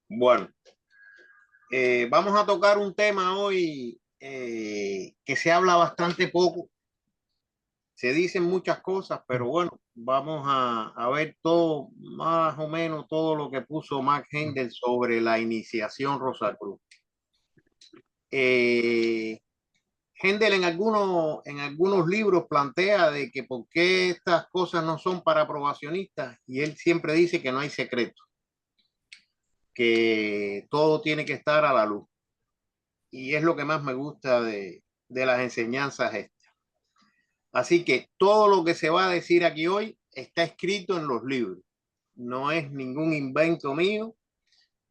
Bueno, vamos a tocar un tema hoy que se habla bastante poco. Se dicen muchas cosas, pero bueno, vamos a ver todo, más o menos todo lo que puso Max Hendel sobre la iniciación Rosacruz. Eh, Hendel en algunos libros plantea de que por qué estas cosas no son para probacionistas, y él siempre dice que no hay secreto, que todo tiene que estar a la luz. Y es lo que más me gusta de las enseñanzas estas. Así que todo lo que se va a decir aquí hoy está escrito en los libros. No es ningún invento mío.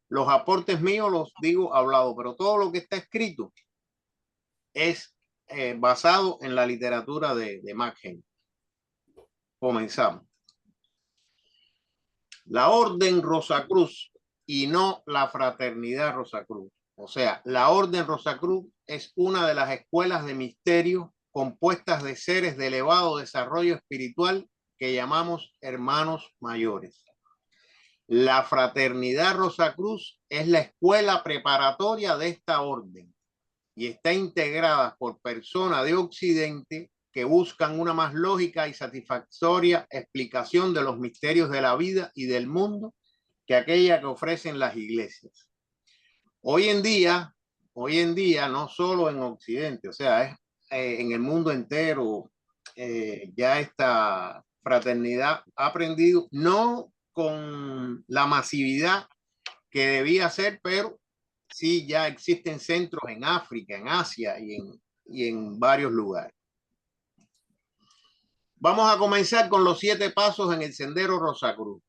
Los aportes míos los digo hablado, pero todo lo que está escrito es basado en la literatura de Max Hendel. Comenzamos. La Orden Rosacruz y no la Fraternidad Rosacruz. O sea, la Orden Rosacruz es una de las escuelas de misterio compuestas de seres de elevado desarrollo espiritual que llamamos hermanos mayores. La Fraternidad Rosacruz es la escuela preparatoria de esta orden y está integrada por personas de Occidente que buscan una más lógica y satisfactoria explicación de los misterios de la vida y del mundo que aquella que ofrecen las iglesias. Hoy en día, no solo en Occidente, o sea, es en el mundo entero, ya esta fraternidad ha aprendido, no con la masividad que debía ser, pero sí ya existen centros en África, en Asia y en varios lugares. Vamos a comenzar con los 7 pasos en el Sendero Rosacruz.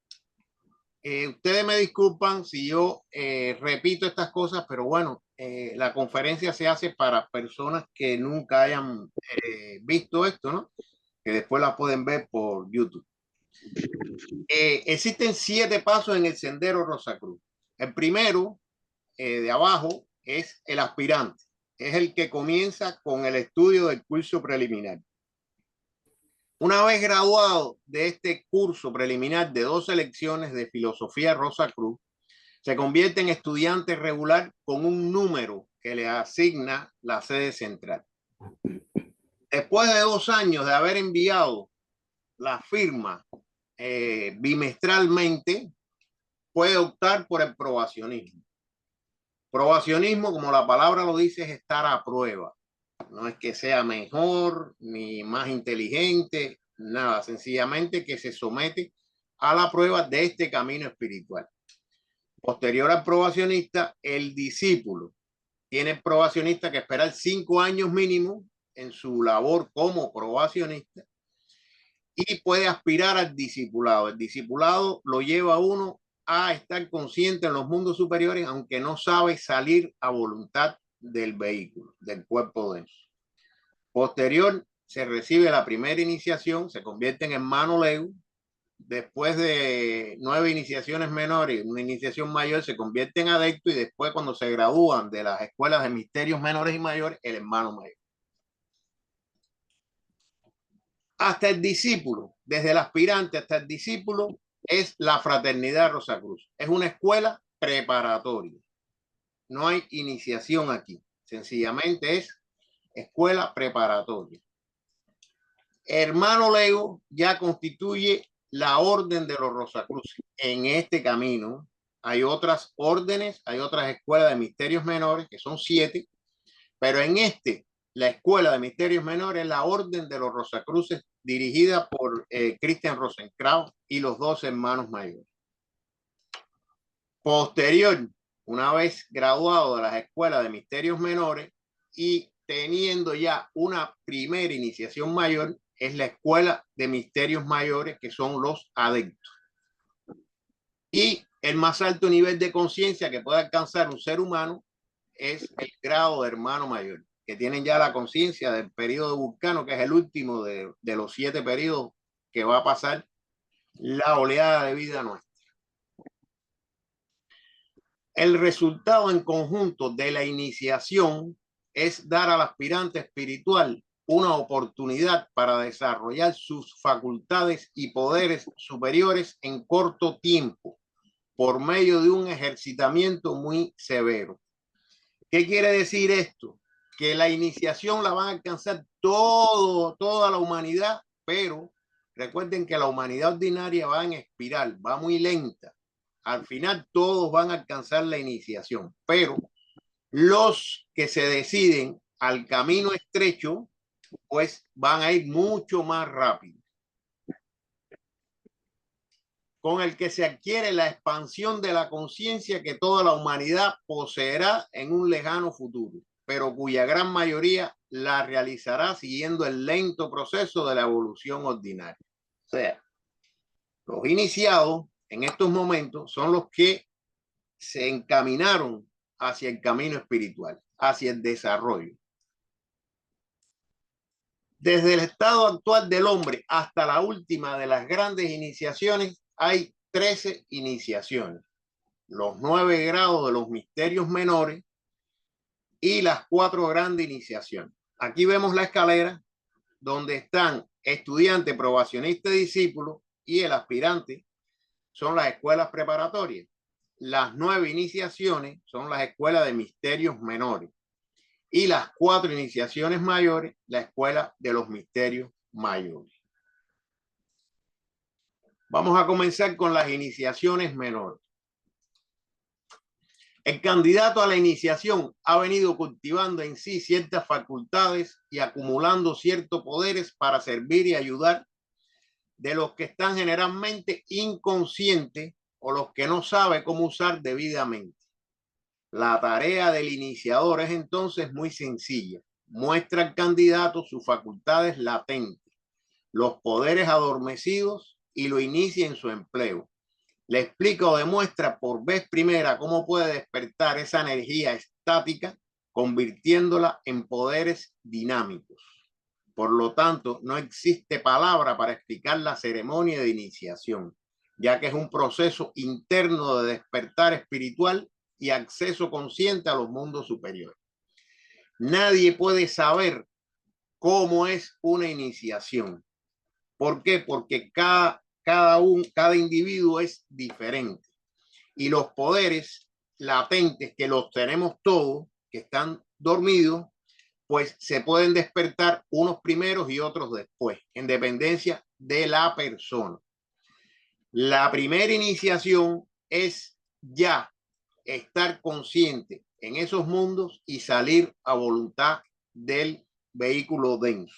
Ustedes me disculpan si yo repito estas cosas, pero bueno, la conferencia se hace para personas que nunca hayan visto esto, ¿no? Que después la pueden ver por YouTube. Existen 7 pasos en el Sendero Rosacruz. El primero, de abajo, es el aspirante. Es el que comienza con el estudio del curso preliminar. Una vez graduado de este curso preliminar de 2 lecciones de filosofía Rosacruz, se convierte en estudiante regular con un número que le asigna la sede central. Después de 2 años de haber enviado la firma bimestralmente, puede optar por el probacionismo. Probacionismo, como la palabra lo dice, es estar a prueba. No es que sea mejor ni más inteligente, nada, sencillamente que se somete a la prueba de este camino espiritual. Posterior al probacionista, el discípulo tiene el probacionista que esperar 5 años mínimo en su labor como probacionista y puede aspirar al discipulado. El discipulado lo lleva a uno a estar consciente en los mundos superiores, aunque no sabe salir a voluntad del vehículo, del cuerpo denso. Posterior, se recibe la primera iniciación, se convierte en hermano lego. Después de 9 iniciaciones menores, una iniciación mayor, se convierte en adepto y después, cuando se gradúan de las escuelas de misterios menores y mayores, el hermano mayor. Hasta el discípulo, desde el aspirante hasta el discípulo, es la Fraternidad Rosacruz. Es una escuela preparatoria. No hay iniciación aquí. Sencillamente es escuela preparatoria. Hermano lego ya constituye la orden de los Rosacruces. En este camino hay otras órdenes, hay otras escuelas de misterios menores, que son 7, pero en la escuela de misterios menores, es la orden de los Rosacruces, dirigida por Christian Rosenkraus y los 2 hermanos mayores. Posterior, una vez graduado de las escuelas de misterios menores y teniendo ya una primera iniciación mayor, es la escuela de misterios mayores, que son los adeptos. Y el más alto nivel de conciencia que puede alcanzar un ser humano es el grado de hermano mayor, que tienen ya la conciencia del periodo vulcano, que es el último de los 7 periodos que va a pasar la oleada de vida nuestra. El resultado en conjunto de la iniciación es dar al aspirante espiritual una oportunidad para desarrollar sus facultades y poderes superiores en corto tiempo, por medio de un ejercitamiento muy severo. ¿Qué quiere decir esto? Que la iniciación la van a alcanzar toda la humanidad, pero recuerden que la humanidad ordinaria va en espiral, va muy lenta. Al final todos van a alcanzar la iniciación, pero los que se deciden al camino estrecho, pues van a ir mucho más rápido, con el que se adquiere la expansión de la conciencia que toda la humanidad poseerá en un lejano futuro, pero cuya gran mayoría la realizará siguiendo el lento proceso de la evolución ordinaria. O sea, los iniciados en estos momentos son los que se encaminaron hacia el camino espiritual, hacia el desarrollo. Desde el estado actual del hombre hasta la última de las grandes iniciaciones, hay 13 iniciaciones, los 9 grados de los misterios menores y las 4 grandes iniciaciones. Aquí vemos la escalera donde están estudiante, probacionista, discípulo, y el aspirante son las escuelas preparatorias. Las 9 iniciaciones son las escuelas de misterios menores y las 4 iniciaciones mayores, la escuela de los misterios mayores. Vamos a comenzar con las iniciaciones menores. El candidato a la iniciación ha venido cultivando en sí ciertas facultades y acumulando ciertos poderes para servir y ayudar de los que están generalmente inconscientes o los que no saben cómo usar debidamente. La tarea del iniciador es entonces muy sencilla. Muestra al candidato sus facultades latentes, los poderes adormecidos y lo inicia en su empleo. Le explica o demuestra por vez primera cómo puede despertar esa energía estática, convirtiéndola en poderes dinámicos. Por lo tanto, no existe palabra para explicar la ceremonia de iniciación, ya que es un proceso interno de despertar espiritual y acceso consciente a los mundos superiores. Nadie puede saber cómo es una iniciación. ¿Por qué? Porque cada individuo es diferente y los poderes latentes que los tenemos todos, que están dormidos, pues se pueden despertar unos primeros y otros después, en dependencia de la persona. La primera iniciación es ya estar consciente en esos mundos y salir a voluntad del vehículo denso.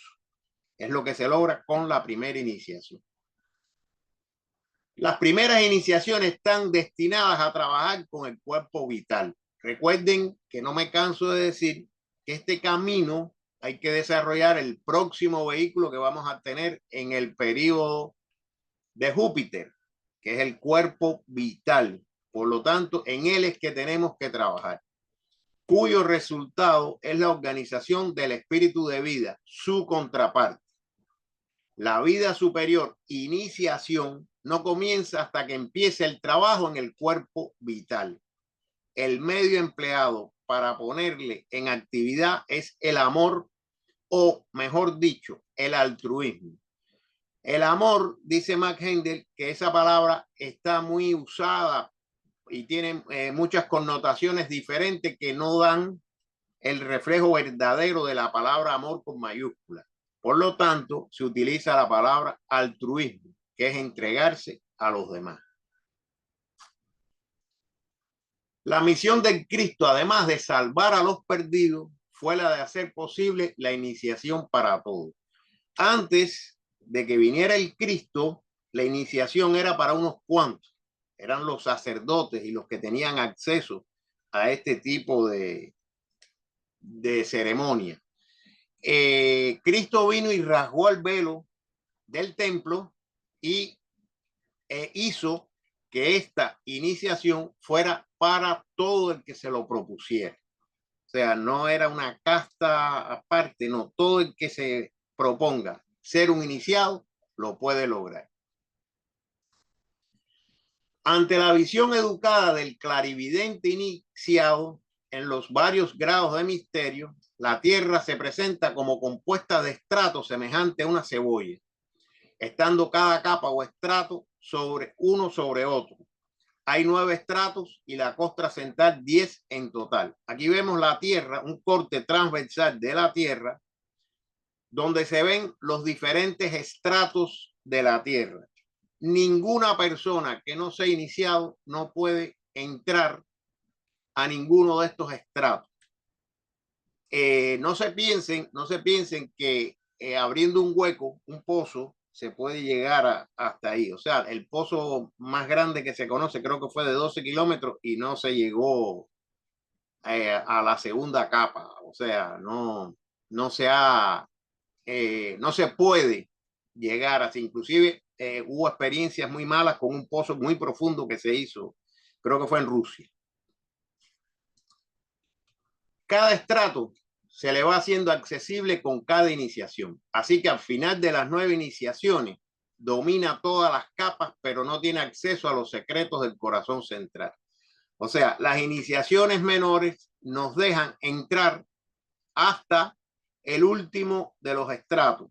Es lo que se logra con la primera iniciación. Las primeras iniciaciones están destinadas a trabajar con el cuerpo vital. Recuerden que no me canso de decir que este camino hay que desarrollar el próximo vehículo que vamos a tener en el periodo de Júpiter, que es el cuerpo vital. Por lo tanto, en él es que tenemos que trabajar, cuyo resultado es la organización del espíritu de vida, su contraparte. La vida superior, iniciación, no comienza hasta que empiece el trabajo en el cuerpo vital. El medio empleado para ponerle en actividad es el amor, o mejor dicho, el altruismo. El amor, dice Max Hendel, que esa palabra está muy usada y tiene muchas connotaciones diferentes que no dan el reflejo verdadero de la palabra amor con mayúscula. Por lo tanto, se utiliza la palabra altruismo, que es entregarse a los demás. La misión del Cristo, además de salvar a los perdidos, fue la de hacer posible la iniciación para todos. Antes de que viniera el Cristo, la iniciación era para unos cuantos. Eran los sacerdotes y los que tenían acceso a este tipo de ceremonia. Cristo vino y rasgó el velo del templo y hizo que esta iniciación fuera para todo el que se lo propusiera. O sea, no era una casta aparte, no, todo el que se proponga ser un iniciado lo puede lograr. Ante la visión educada del clarividente iniciado en los varios grados de misterio, la Tierra se presenta como compuesta de estratos semejante a una cebolla, estando cada capa o estrato sobre uno sobre otro. hay 9 estratos y la costra central 10 en total. Aquí vemos la Tierra, un corte transversal de la Tierra, donde se ven los diferentes estratos de la Tierra. Ninguna persona que no sea iniciado no puede entrar a ninguno de estos estratos. No se piensen que abriendo un hueco, un pozo, se puede llegar hasta ahí. O sea, el pozo más grande que se conoce creo que fue de 12 kilómetros y no se llegó a la segunda capa. O sea, no se puede llegar así. Inclusive hubo experiencias muy malas con un pozo muy profundo que se hizo, creo que fue en Rusia. Cada estrato se le va haciendo accesible con cada iniciación. Así que al final de las 9 iniciaciones, domina todas las capas, pero no tiene acceso a los secretos del corazón central. O sea, las iniciaciones menores nos dejan entrar hasta el último de los estratos.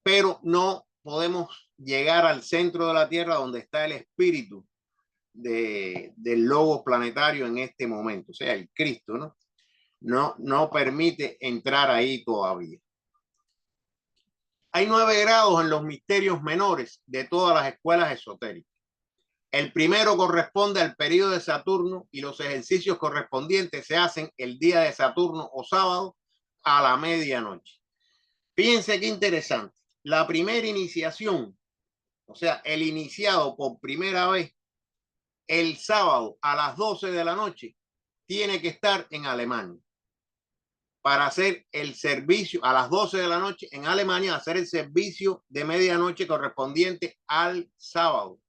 Pero no podemos llegar al centro de la Tierra donde está el espíritu del logo planetario en este momento, o sea, el Cristo, ¿no? No permite entrar ahí todavía. Hay 9 grados en los misterios menores de todas las escuelas esotéricas. El primero corresponde al periodo de Saturno y los ejercicios correspondientes se hacen el día de Saturno o sábado a la medianoche. Fíjense qué interesante. La primera iniciación, o sea, el iniciado por primera vez el sábado a las 12 de la noche, tiene que estar en Alemania para hacer el servicio a las 12 de la noche en Alemania, hacer el servicio de medianoche correspondiente al sábado,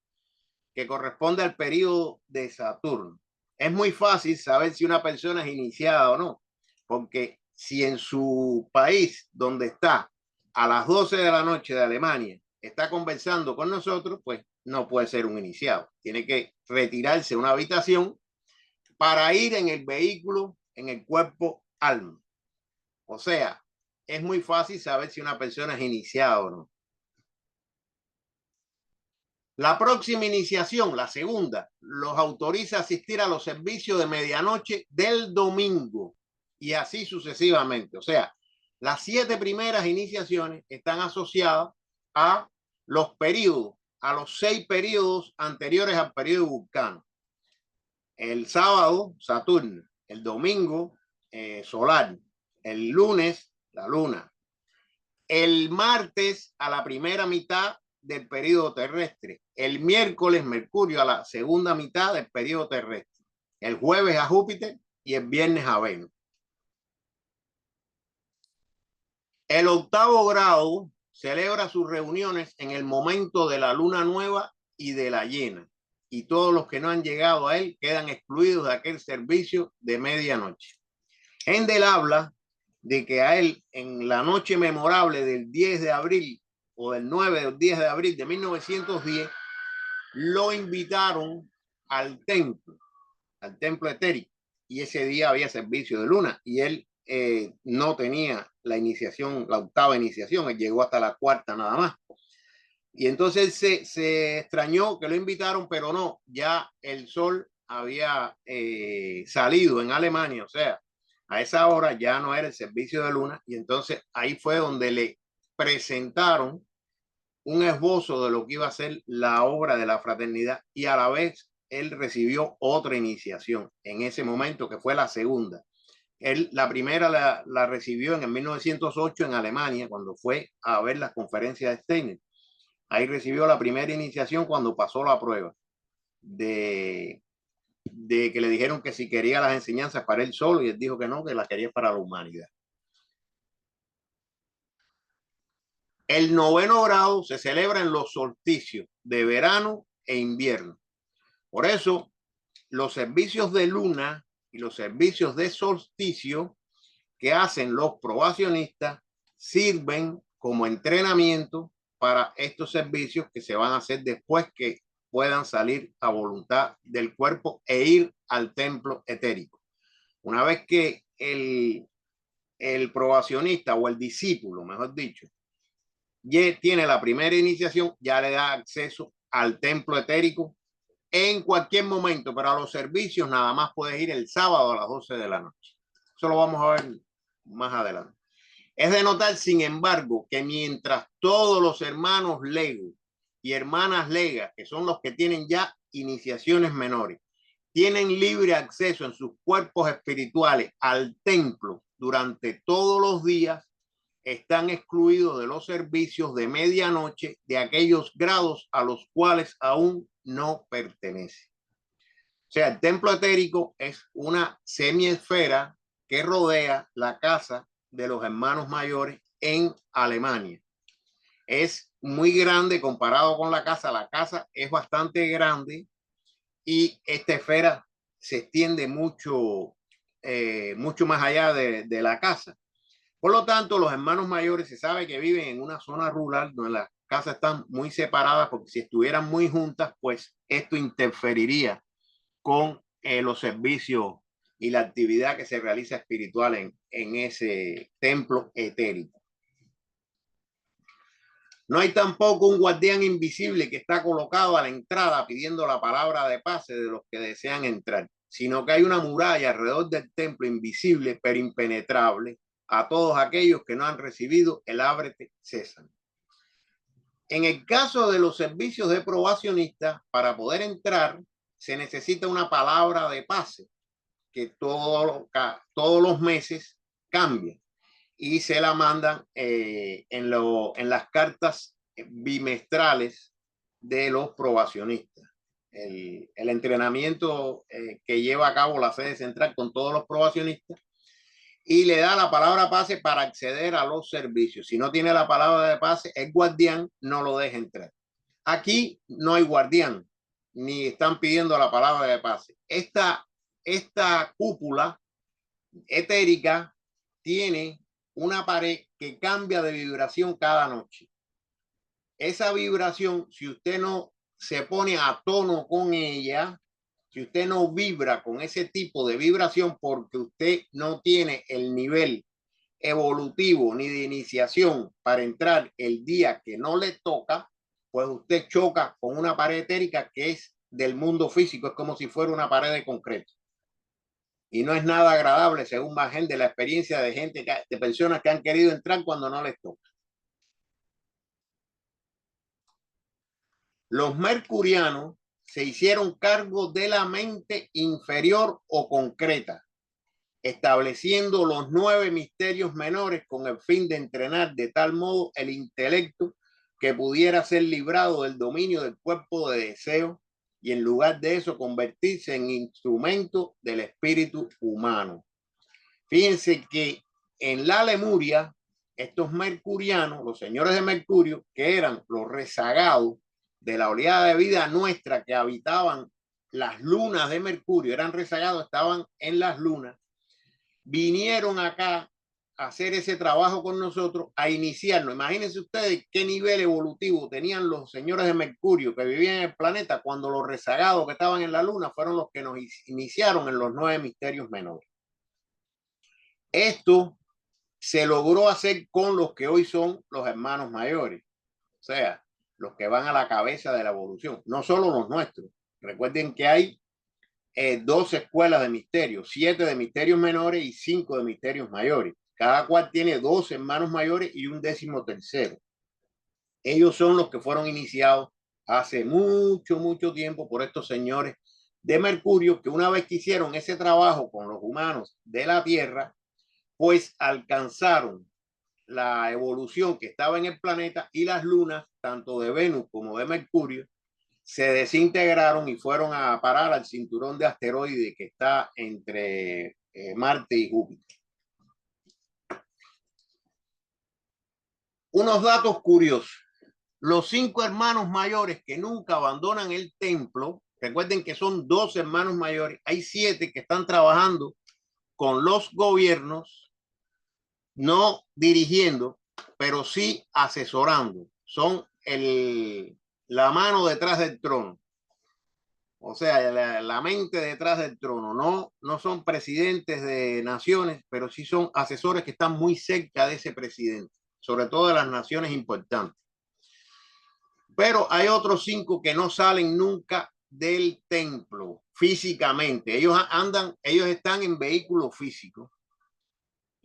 que corresponde al periodo de Saturno. Es muy fácil saber si una persona es iniciada o no, porque si en su país donde está a las 12 de la noche de Alemania está conversando con nosotros, pues no puede ser un iniciado. Tiene que retirarse a una habitación para ir en el vehículo, en el cuerpo alma. O sea, es muy fácil saber si una persona es iniciada o no. La próxima iniciación, la segunda, los autoriza a asistir a los servicios de medianoche del domingo y así sucesivamente. O sea, las 7 primeras iniciaciones están asociadas a los periodos, a los 6 periodos anteriores al periodo vulcano. El sábado, Saturno, el domingo, solar, el lunes, la luna, el martes a la primera mitad del periodo terrestre, el miércoles Mercurio a la segunda mitad del periodo terrestre, el jueves a Júpiter y el viernes a Venus. El octavo grado celebra sus reuniones en el momento de la luna nueva y de la llena, y todos los que no han llegado a él quedan excluidos de aquel servicio de medianoche. Hendel habla de que a él en la noche memorable del 10 de abril o del 9 o 10 de abril de 1910 lo invitaron al templo etérico, y ese día había servicio de luna y él no tenía la iniciación, la octava iniciación, él llegó hasta la cuarta nada más. Y entonces se extrañó que lo invitaron, pero no, ya el sol había salido en Alemania, o sea, a esa hora ya no era el servicio de luna, y entonces ahí fue donde le presentaron un esbozo de lo que iba a ser la obra de la fraternidad, y a la vez él recibió otra iniciación en ese momento, que fue la segunda. Él la primera la recibió en el 1908 en Alemania, cuando fue a ver las conferencias de Steiner. Ahí recibió la primera iniciación cuando pasó la prueba de que le dijeron que si quería las enseñanzas para él solo, y él dijo que no, que las quería para la humanidad. El noveno grado se celebra en los solsticios de verano e invierno. Por eso, los servicios de luna y los servicios de solsticio que hacen los probacionistas sirven como entrenamiento para estos servicios que se van a hacer después que puedan salir a voluntad del cuerpo e ir al templo etérico. Una vez que el probacionista o el discípulo, mejor dicho, ya tiene la primera iniciación, ya le da acceso al templo etérico en cualquier momento, pero a los servicios nada más puedes ir el sábado a las 12 de la noche. Eso lo vamos a ver más adelante. Es de notar, sin embargo, que mientras todos los hermanos legos y hermanas legas, que son los que tienen ya iniciaciones menores, tienen libre acceso en sus cuerpos espirituales al templo durante todos los días, están excluidos de los servicios de medianoche de aquellos grados a los cuales aún no pertenece. O sea, el templo etérico es una semiesfera que rodea la casa de los hermanos mayores en Alemania. Es muy grande comparado con la casa. La casa es bastante grande y esta esfera se extiende mucho, mucho más allá de la casa. Por lo tanto, los hermanos mayores se sabe que viven en una zona rural donde las casas están muy separadas, porque si estuvieran muy juntas, pues esto interferiría con los servicios y la actividad que se realiza espiritual en ese templo etérico. No hay tampoco un guardián invisible que está colocado a la entrada pidiendo la palabra de paz de los que desean entrar, sino que hay una muralla alrededor del templo invisible pero impenetrable a todos aquellos que no han recibido el ábrete César. En el caso de los servicios de probacionistas, para poder entrar se necesita una palabra de pase que todos los meses cambia y se la mandan en las cartas bimestrales de los probacionistas. El entrenamiento que lleva a cabo la sede central con todos los probacionistas, y le da la palabra pase para acceder a los servicios. Si no tiene la palabra de pase, el guardián no lo deja entrar. Aquí no hay guardián, ni están pidiendo la palabra de pase. Esta cúpula etérica tiene una pared que cambia de vibración cada noche. Esa vibración, si usted no se pone a tono con ella, si usted no vibra con ese tipo de vibración porque usted no tiene el nivel evolutivo ni de iniciación para entrar el día que no le toca, pues usted choca con una pared etérica que es del mundo físico, es como si fuera una pared de concreto. Y no es nada agradable, según más gente, la experiencia de gente, de personas que han querido entrar cuando no les toca. Los mercurianos se hicieron cargo de la mente inferior o concreta, estableciendo los 9 misterios menores con el fin de entrenar de tal modo el intelecto que pudiera ser librado del dominio del cuerpo de deseo y en lugar de eso convertirse en instrumento del espíritu humano. Fíjense que en la Lemuria, estos mercurianos, los señores de Mercurio, que eran los rezagados de la oleada de vida nuestra que habitaban las lunas de Mercurio, eran rezagados, estaban en las lunas, vinieron acá a hacer ese trabajo con nosotros, a iniciarnos. Imagínense ustedes qué nivel evolutivo tenían los señores de Mercurio que vivían en el planeta cuando los rezagados que estaban en la luna fueron los que nos iniciaron en los 9 misterios menores. Esto se logró hacer con los que hoy son los hermanos mayores, o sea, los que van a la cabeza de la evolución, no solo los nuestros. Recuerden que hay 12 escuelas de misterios, 7 de misterios menores y 5 de misterios mayores. Cada cual tiene 12 hermanos mayores y un 13º. Ellos son los que fueron iniciados hace mucho, mucho tiempo por estos señores de Mercurio, que una vez que hicieron ese trabajo con los humanos de la Tierra, pues alcanzaron la evolución que estaba en el planeta y las lunas, tanto de Venus como de Mercurio, se desintegraron y fueron a parar al cinturón de asteroides que está entre Marte y Júpiter. Unos datos curiosos. Los 5 hermanos mayores que nunca abandonan el templo, recuerden que son 2 hermanos mayores, hay 7 que están trabajando con los gobiernos, no dirigiendo, pero sí asesorando. Son la mano detrás del trono. O sea, la mente detrás del trono. No son presidentes de naciones, pero sí son asesores que están muy cerca de ese presidente, sobre todo de las naciones importantes. Pero hay otros 5 que no salen nunca del templo físicamente. Ellos están en vehículos físicos.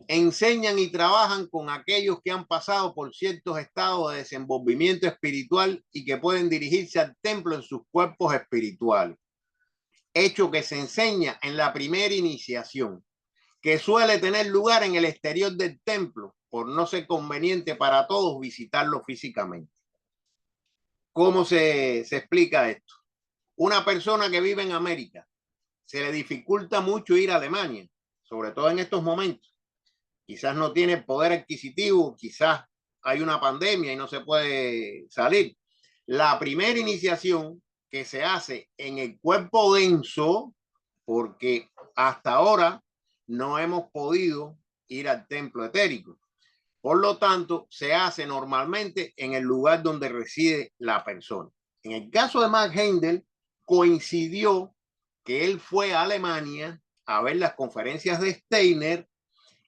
Enseñan y trabajan con aquellos que han pasado por ciertos estados de desenvolvimiento espiritual y que pueden dirigirse al templo en sus cuerpos espirituales. Hecho que se enseña en la primera iniciación, que suele tener lugar en el exterior del templo, por no ser conveniente para todos visitarlo físicamente. ¿Cómo se explica esto? Una persona que vive en América, se le dificulta mucho ir a Alemania, sobre todo en estos momentos. Quizás no tiene poder adquisitivo, quizás hay una pandemia y no se puede salir. La primera iniciación que se hace en el cuerpo denso, porque hasta ahora no hemos podido ir al templo etérico. Por lo tanto, se hace normalmente en el lugar donde reside la persona. En el caso de Mark Heindel, coincidió que él fue a Alemania a ver las conferencias de Steiner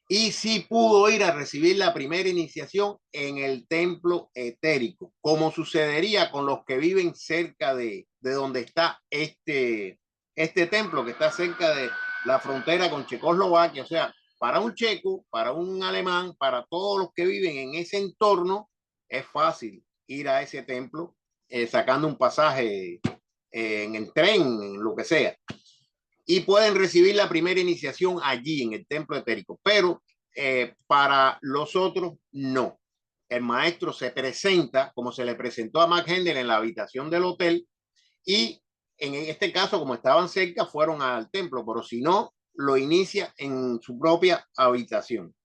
y sí pudo ir a recibir la primera iniciación en el templo etérico, como sucedería con los que viven cerca de donde está este templo, que está cerca de la frontera con Checoslovaquia. O sea, para un checo, para un alemán, para todos los que viven en ese entorno, es fácil ir a ese templo sacando un pasaje en el tren, en lo que sea. Y pueden recibir la primera iniciación allí en el templo etérico, pero para los otros no. El maestro se presenta como se le presentó a Mark Heindel en la habitación del hotel y en este caso, como estaban cerca, fueron al templo, pero si no, lo inicia en su propia habitación.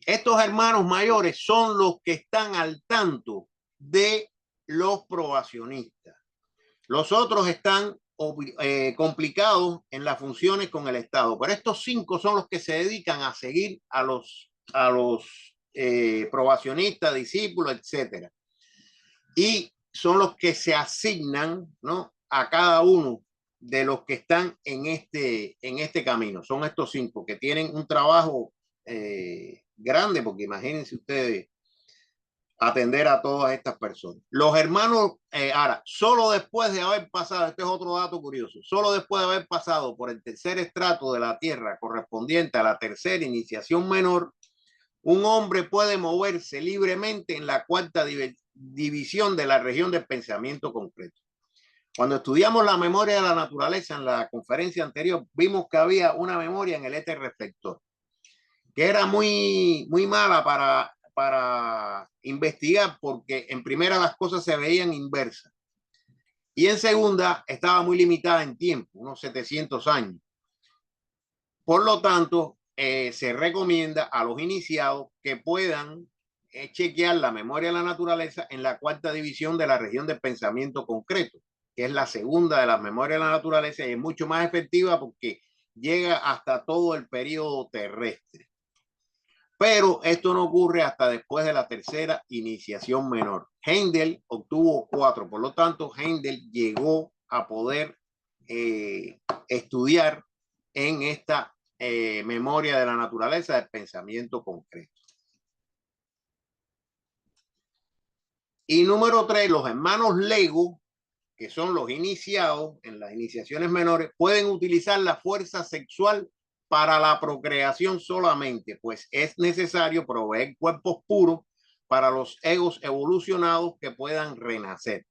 Estos hermanos mayores son los que están al tanto de los probacionistas. Los otros están complicados en las funciones con el Estado, pero estos 5 son los que se dedican a seguir a los probacionistas, discípulos, etcétera. Y son los que se asignan, ¿no?, a cada uno de los que están en este camino. Son estos 5 que tienen un trabajo grande, porque imagínense ustedes atender a todas estas personas. Los hermanos, ahora, solo después de haber pasado, este es otro dato curioso, solo después de haber pasado por el tercer estrato de la tierra correspondiente a la tercera iniciación menor, un hombre puede moverse libremente en la cuarta división de la región del pensamiento concreto. Cuando estudiamos la memoria de la naturaleza en la conferencia anterior, vimos que había una memoria en el éter reflector, que era muy mala para investigar, porque en primera las cosas se veían inversas y en segunda estaba muy limitada en tiempo, unos 700 años. Por lo tanto, se recomienda a los iniciados que puedan chequear la memoria de la naturaleza en la cuarta división de la región del pensamiento concreto, que es la segunda de las memorias de la naturaleza y es mucho más efectiva porque llega hasta todo el periodo terrestre. Pero esto no ocurre hasta después de la tercera iniciación menor. Heindel obtuvo 4, por lo tanto, Heindel llegó a poder estudiar en esta memoria de la naturaleza del pensamiento concreto. Y número 3, los hermanos Lego, que son los iniciados en las iniciaciones menores, pueden utilizar la fuerza sexual para la procreación solamente, pues es necesario proveer cuerpos puros para los egos evolucionados que puedan renacer.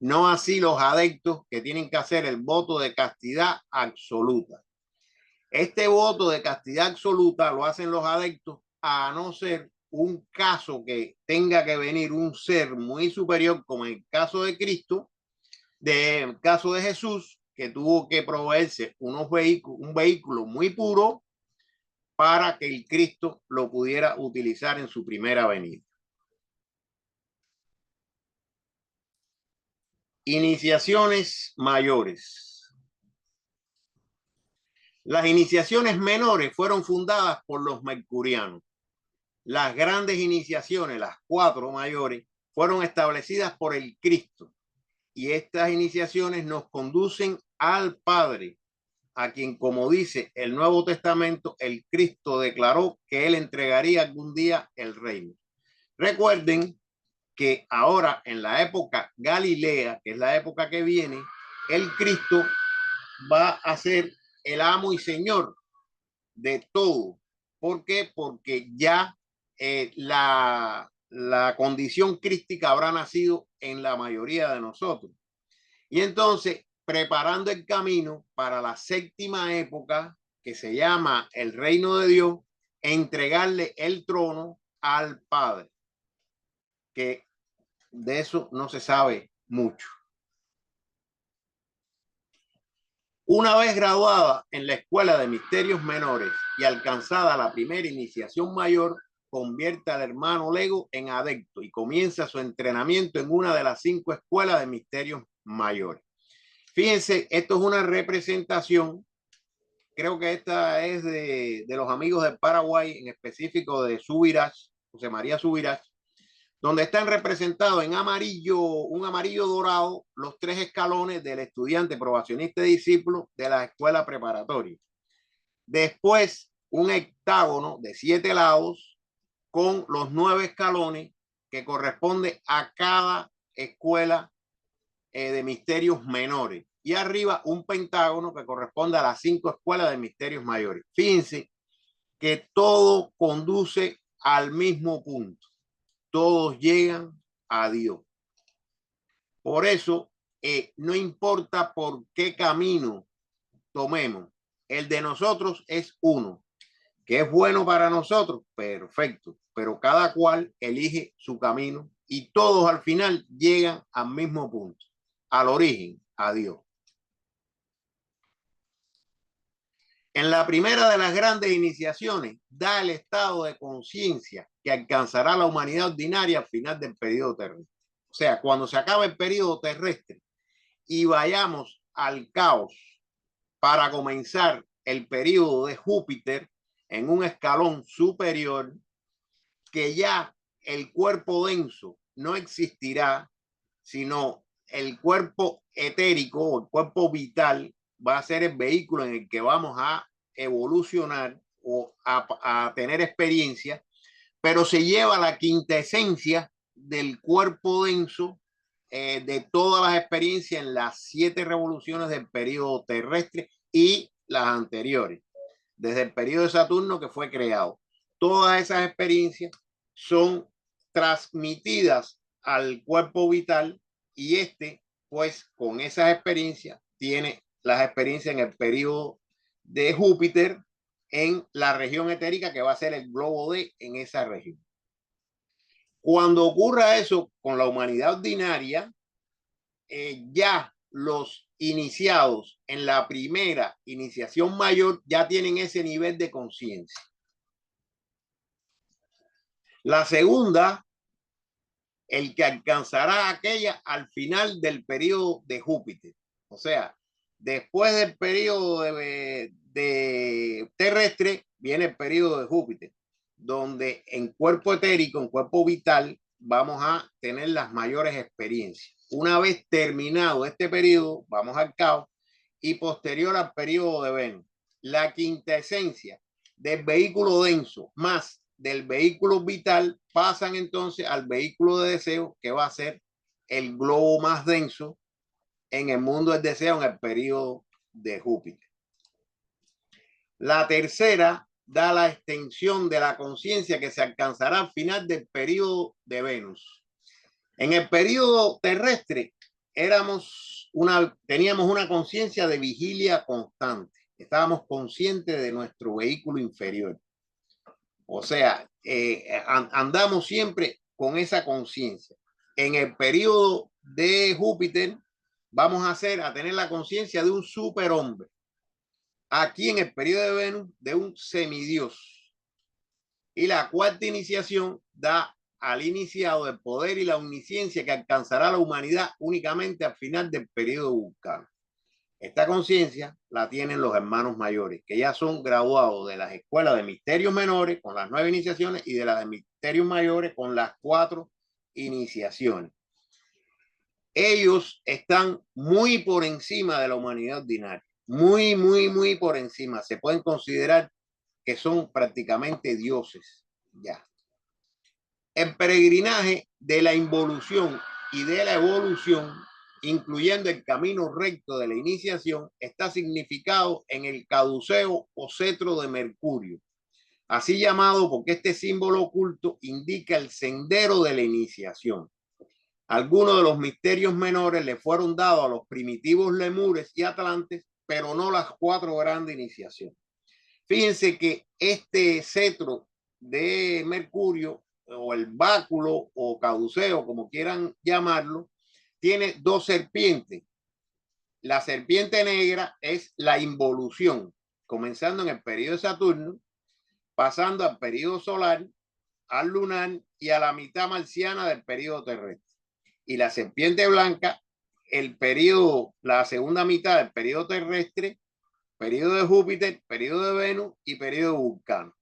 No así los adeptos, que tienen que hacer el voto de castidad absoluta. Este voto de castidad absoluta lo hacen los adeptos a no ser un caso que tenga que venir un ser muy superior, como en el caso de Cristo, del caso de Jesús, que tuvo que proveerse un vehículo muy puro para que el Cristo lo pudiera utilizar en su primera venida. Iniciaciones mayores. Las iniciaciones menores fueron fundadas por los mercurianos. Las grandes iniciaciones, las 4 mayores, fueron establecidas por el Cristo. Y estas iniciaciones nos conducen al Padre, a quien, como dice el Nuevo Testamento, el Cristo declaró que él entregaría algún día el reino. Recuerden que ahora en la época Galilea, que es la época que viene, el Cristo va a ser el amo y señor de todo. ¿Por qué? Porque ya la condición crística habrá nacido en la mayoría de nosotros. Y entonces, preparando el camino para la séptima época, que se llama el reino de Dios, entregarle el trono al Padre, que de eso no se sabe mucho. Una vez graduada en la Escuela de Misterios Menores y alcanzada la primera iniciación mayor, convierte al hermano Lego en adepto y comienza su entrenamiento en una de las 5 escuelas de misterios mayores. Fíjense, esto es una representación, creo que esta es de los amigos del Paraguay, en específico de Subirach, José María Subirach, donde están representados en amarillo, un amarillo dorado, los 3 escalones del estudiante probacionista y discípulo de la escuela preparatoria. Después, un hectágono de 7 lados con los 9 escalones que corresponde a cada escuela de misterios menores. Y arriba un pentágono que corresponde a las 5 escuelas de misterios mayores. Fíjense que todo conduce al mismo punto. Todos llegan a Dios. Por eso, no importa por qué camino tomemos, el de nosotros es uno, que es bueno para nosotros, perfecto, pero cada cual elige su camino y todos al final llegan al mismo punto, al origen, a Dios. En la primera de las grandes iniciaciones, da el estado de conciencia que alcanzará la humanidad ordinaria al final del periodo terrestre. O sea, cuando se acabe el periodo terrestre y vayamos al caos para comenzar el periodo de Júpiter en un escalón superior, que ya el cuerpo denso no existirá, sino el cuerpo etérico o el cuerpo vital va a ser el vehículo en el que vamos a evolucionar o a tener experiencia, pero se lleva la quintesencia del cuerpo denso de todas las experiencias en las 7 revoluciones del periodo terrestre y las anteriores, desde el periodo de Saturno que fue creado. Todas esas experiencias son transmitidas al cuerpo vital y pues, con esas experiencias, tiene las experiencias en el periodo de Júpiter en la región etérica que va a ser el globo D en esa región. Cuando ocurra eso con la humanidad ordinaria, ya los iniciados en la primera iniciación mayor ya tienen ese nivel de conciencia. La segunda, el que alcanzará aquella al final del periodo de Júpiter. O sea, después del periodo de terrestre, viene el periodo de Júpiter, donde en cuerpo etérico, en cuerpo vital, vamos a tener las mayores experiencias. Una vez terminado este periodo, vamos al caos y posterior al periodo de Venus. La quinta esencia del vehículo denso más del vehículo vital pasan entonces al vehículo de deseo, que va a ser el globo más denso en el mundo del deseo en el periodo de Júpiter. La tercera da la extensión de la conciencia que se alcanzará al final del periodo de Venus. En el periodo terrestre teníamos una conciencia de vigilia constante. Estábamos conscientes de nuestro vehículo inferior. O sea, andamos siempre con esa conciencia. En el periodo de Júpiter vamos a tener la conciencia de un superhombre. Aquí en el periodo de Venus, de un semidios. Y la cuarta iniciación da al iniciado el poder y la omnisciencia que alcanzará la humanidad únicamente al final del periodo vulcano. Esta conciencia la tienen los hermanos mayores, que ya son graduados de las escuelas de misterios menores con las 9 iniciaciones y de las de misterios mayores con las 4 iniciaciones. Ellos están muy por encima de la humanidad ordinaria, muy por encima. Se pueden considerar que son prácticamente dioses ya. El peregrinaje de la involución y de la evolución, incluyendo el camino recto de la iniciación, está significado en el caduceo o cetro de Mercurio, así llamado porque este símbolo oculto indica el sendero de la iniciación. Algunos de los misterios menores le fueron dados a los primitivos lemures y atlantes, pero no las 4 grandes iniciaciones. Fíjense que este cetro de Mercurio, o el báculo o caduceo, como quieran llamarlo, tiene 2 serpientes. La serpiente negra es la involución, comenzando en el periodo de Saturno, pasando al periodo solar, al lunar y a la mitad marciana del periodo terrestre. Y la serpiente blanca, el periodo, la segunda mitad del periodo terrestre, periodo de Júpiter, periodo de Venus y periodo de Vulcano.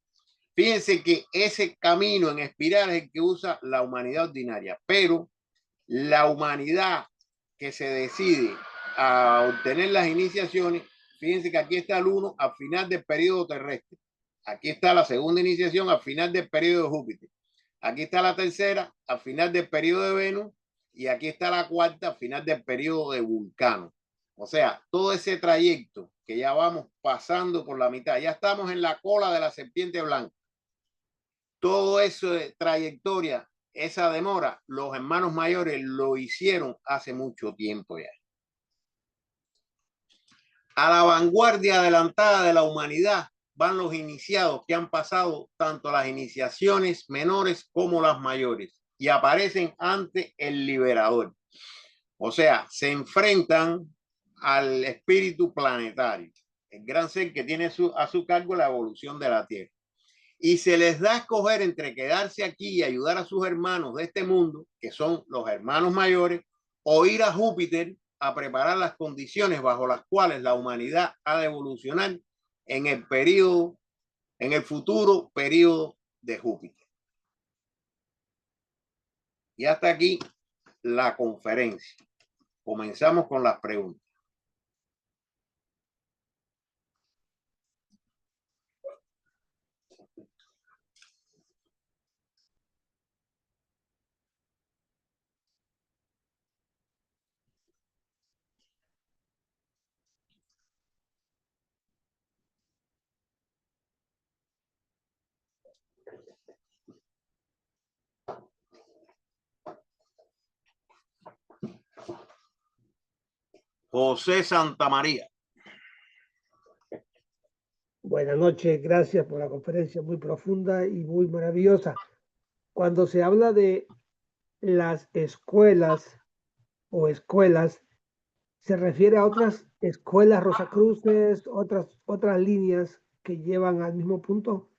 Fíjense que ese camino en espiral es el que usa la humanidad ordinaria, pero la humanidad que se decide a obtener las iniciaciones, fíjense que aquí está el 1 al final del periodo terrestre, aquí está la segunda iniciación al final del periodo de Júpiter, aquí está la tercera al final del periodo de Venus y aquí está la cuarta al final del periodo de Vulcano. O sea, todo ese trayecto que ya vamos pasando por la mitad, ya estamos en la cola de la serpiente blanca. Todo eso de trayectoria, esa demora, los hermanos mayores lo hicieron hace mucho tiempo ya. A la vanguardia adelantada de la humanidad van los iniciados que han pasado tanto las iniciaciones menores como las mayores y aparecen ante el liberador. O sea, se enfrentan al espíritu planetario, el gran ser que tiene a su cargo la evolución de la Tierra. Y se les da a escoger entre quedarse aquí y ayudar a sus hermanos de este mundo, que son los hermanos mayores, o ir a Júpiter a preparar las condiciones bajo las cuales la humanidad ha de evolucionar en el periodo, en el futuro periodo de Júpiter. Y hasta aquí la conferencia. Comenzamos con las preguntas. José Santamaría. Buenas noches, gracias por la conferencia muy profunda y muy maravillosa. Cuando se habla de las escuelas o escuelas, ¿se refiere a otras escuelas Rosacruces, otras líneas que llevan al mismo punto?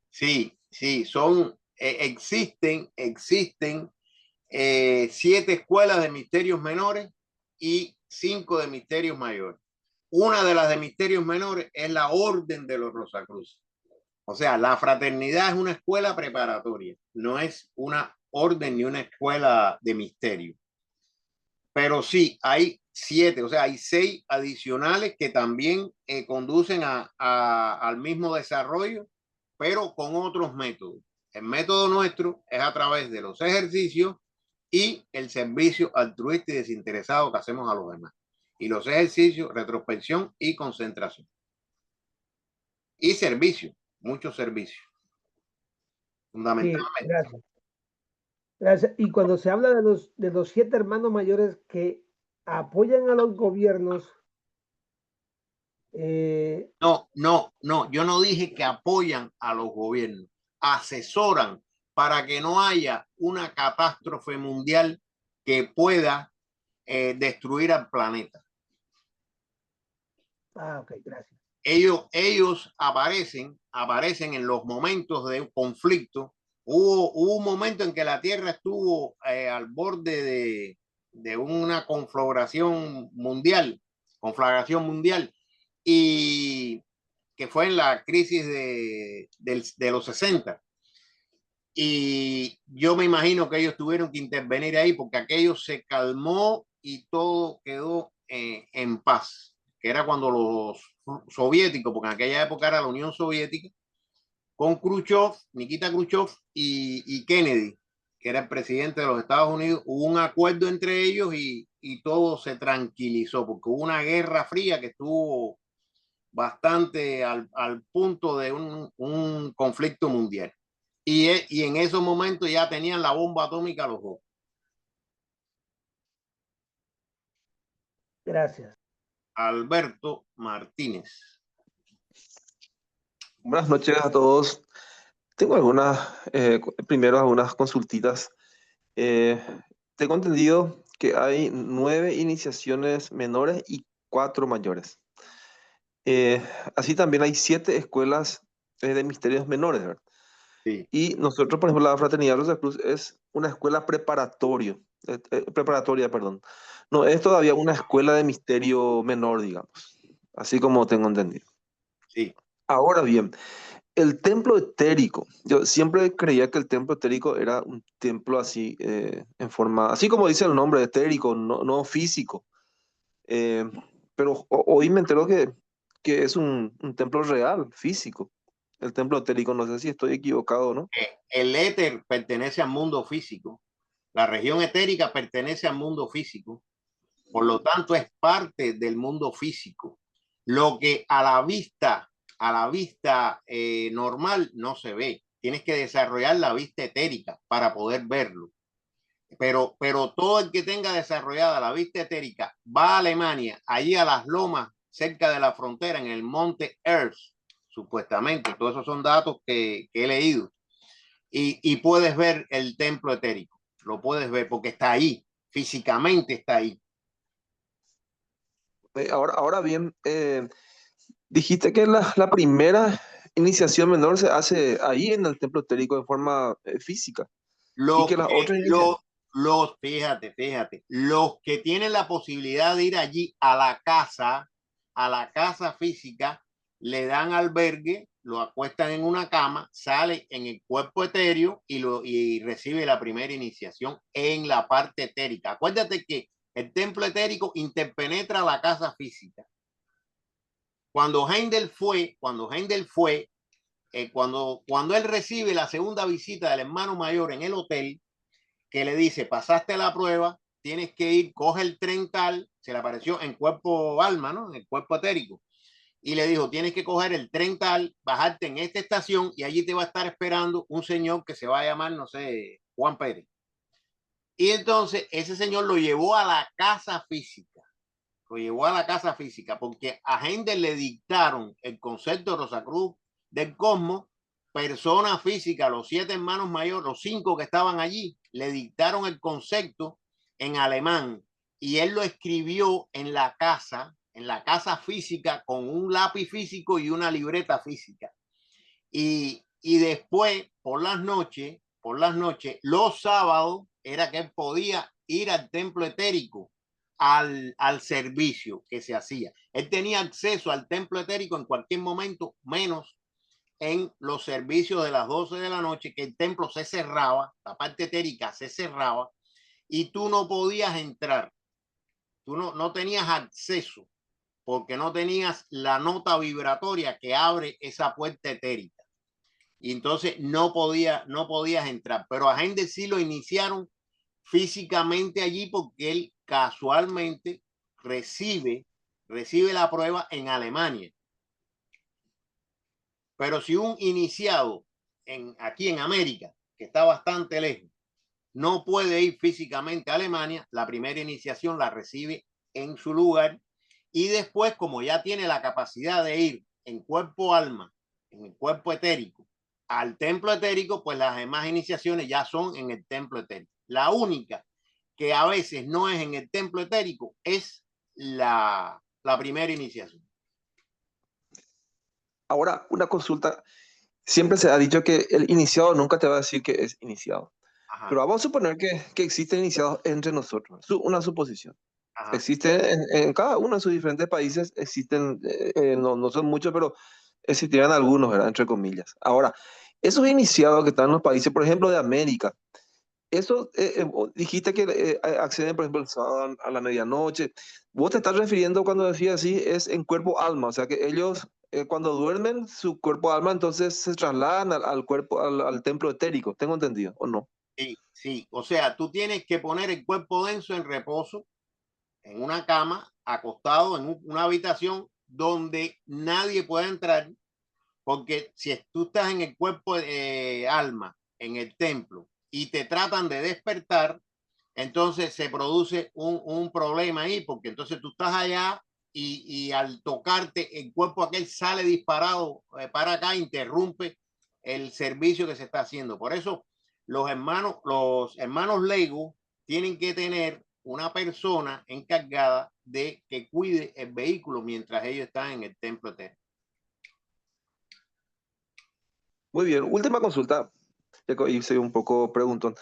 Sí, son, existen 7 escuelas de misterios menores y 5 de misterios mayores. Una de las de misterios menores es la Orden de los Rosacruces. O sea, la fraternidad es una escuela preparatoria, no es una orden ni una escuela de misterio. Pero sí, hay 7, o sea, hay 6 adicionales que también conducen al mismo desarrollo, pero con otros métodos. El método nuestro es a través de los ejercicios y el servicio altruista y desinteresado que hacemos a los demás. Y los ejercicios, retrospección y concentración. Y servicio, muchos servicios. Sí, Fundamentalmente. gracias. Gracias. Y cuando se habla de los 7 hermanos mayores que apoyan a los gobiernos, No, yo no dije que apoyan a los gobiernos, asesoran para que no haya una catástrofe mundial que pueda destruir al planeta. ok, gracias. Ellos aparecen en los momentos de conflicto. Hubo un momento en que la Tierra estuvo al borde de una conflagración mundial, y que fue en la crisis de los 60. Y yo me imagino que ellos tuvieron que intervenir ahí porque aquello se calmó y todo quedó en paz, que era cuando los soviéticos, porque en aquella época era la Unión Soviética, con Khrushchev, Nikita Khrushchev y Kennedy, que era el presidente de los Estados Unidos, hubo un acuerdo entre ellos y todo se tranquilizó, porque hubo una guerra fría que estuvo bastante al punto de un conflicto mundial. Y en esos momentos ya tenían la bomba atómica los dos. Gracias. Alberto Martínez. Buenas noches a todos. Tengo primero algunas consultitas. Eh, Tengo entendido que hay 9 iniciaciones menores y 4 mayores. Eh, Así también hay 7 escuelas de misterios menores, ¿verdad? Sí. Y nosotros, por ejemplo, la Fraternidad Rosa Cruz es una escuela preparatoria, perdón. No es todavía una escuela de misterio menor, digamos, así como tengo entendido. Sí. Ahora bien, el templo etérico. Yo siempre creía que el templo etérico era un templo así, en forma, así como dice el nombre, etérico, no físico. Eh, pero hoy me entero que es un templo real, físico. El templo etérico, no sé si estoy equivocado o no. El éter pertenece al mundo físico. La región etérica pertenece al mundo físico. Por lo tanto, es parte del mundo físico. Lo que a la vista normal no se ve. Tienes que desarrollar la vista etérica para poder verlo. Pero todo el que tenga desarrollada la vista etérica va a Alemania, allí a las lomas, cerca de la frontera, en el monte Earth, supuestamente. Todos esos son datos que he leído. Y puedes ver el templo etérico. Lo puedes ver porque está ahí, físicamente está ahí. Ahora bien, dijiste que la primera iniciación menor se hace ahí en el templo etérico de forma física y Los que las que, otras iniciaciones... fíjate, los que tienen la posibilidad de ir allí a la casa física, le dan albergue, lo acuestan en una cama, sale en el cuerpo etéreo y recibe la primera iniciación en la parte etérica. Acuérdate que el templo etérico interpenetra la casa física. Cuando él recibe la segunda visita del hermano mayor en el hotel, que le dice, pasaste la prueba, tienes que ir, coge el tren tal, se le apareció en cuerpo alma, ¿no? En el cuerpo etérico. Y le dijo, tienes que coger el tren tal, bajarte en esta estación y allí te va a estar esperando un señor que se va a llamar, no sé, Juan Pérez. Y entonces ese señor lo llevó a la casa física. Lo llevó a la casa física porque a Händel le dictaron el concepto de Rosacruz del cosmos, persona física, los 7 hermanos mayores, los 5 que estaban allí, le dictaron el concepto en alemán y él lo escribió en la casa física con un lápiz físico y una libreta física. Y después, por las noches, los sábados, era que él podía ir al templo etérico al servicio que se hacía. Él tenía acceso al templo etérico en cualquier momento, menos en los servicios de las 12 de la noche, que el templo se cerraba, la parte etérica se cerraba y tú no podías entrar, tú no tenías acceso porque no tenías la nota vibratoria que abre esa puerta etérica. Y entonces no podías entrar. Pero a Händel sí lo iniciaron físicamente allí porque él casualmente recibe la prueba en Alemania. Pero si un iniciado aquí en América, que está bastante lejos, no puede ir físicamente a Alemania, la primera iniciación la recibe en su lugar y después, como ya tiene la capacidad de ir en cuerpo alma, en el cuerpo etérico, al templo etérico, pues las demás iniciaciones ya son en el templo etérico. La única que a veces no es en el templo etérico es la primera iniciación. Ahora, una consulta. Siempre se ha dicho que el iniciado nunca te va a decir que es iniciado. Ajá, Pero vamos a suponer que existen iniciados entre nosotros. Una suposición. ajá. Existe en cada uno de sus diferentes países, existen, no son muchos, pero existirán algunos, ¿verdad? Entre comillas. Ahora, esos iniciados que están en los países, por ejemplo, de América, eso dijiste que acceden, por ejemplo, el sábado a la medianoche. Vos te estás refiriendo cuando decías así, es en cuerpo-alma, o sea que ellos cuando duermen, su cuerpo-alma entonces se trasladan al cuerpo, al templo etérico, tengo entendido, ¿o no? Sí, sí. O sea, tú tienes que poner el cuerpo denso en reposo, en una cama, acostado en una habitación donde nadie pueda entrar, porque si tú estás en el cuerpo alma, en el templo, y te tratan de despertar, entonces se produce un problema ahí, porque entonces tú estás allá y al tocarte el cuerpo aquel sale disparado para acá, interrumpe el servicio que se está haciendo. Por eso los hermanos Lego tienen que tener una persona encargada de que cuide el vehículo mientras ellos están en el templo eterno. Muy bien, última consulta. Ya que hice un poco preguntón.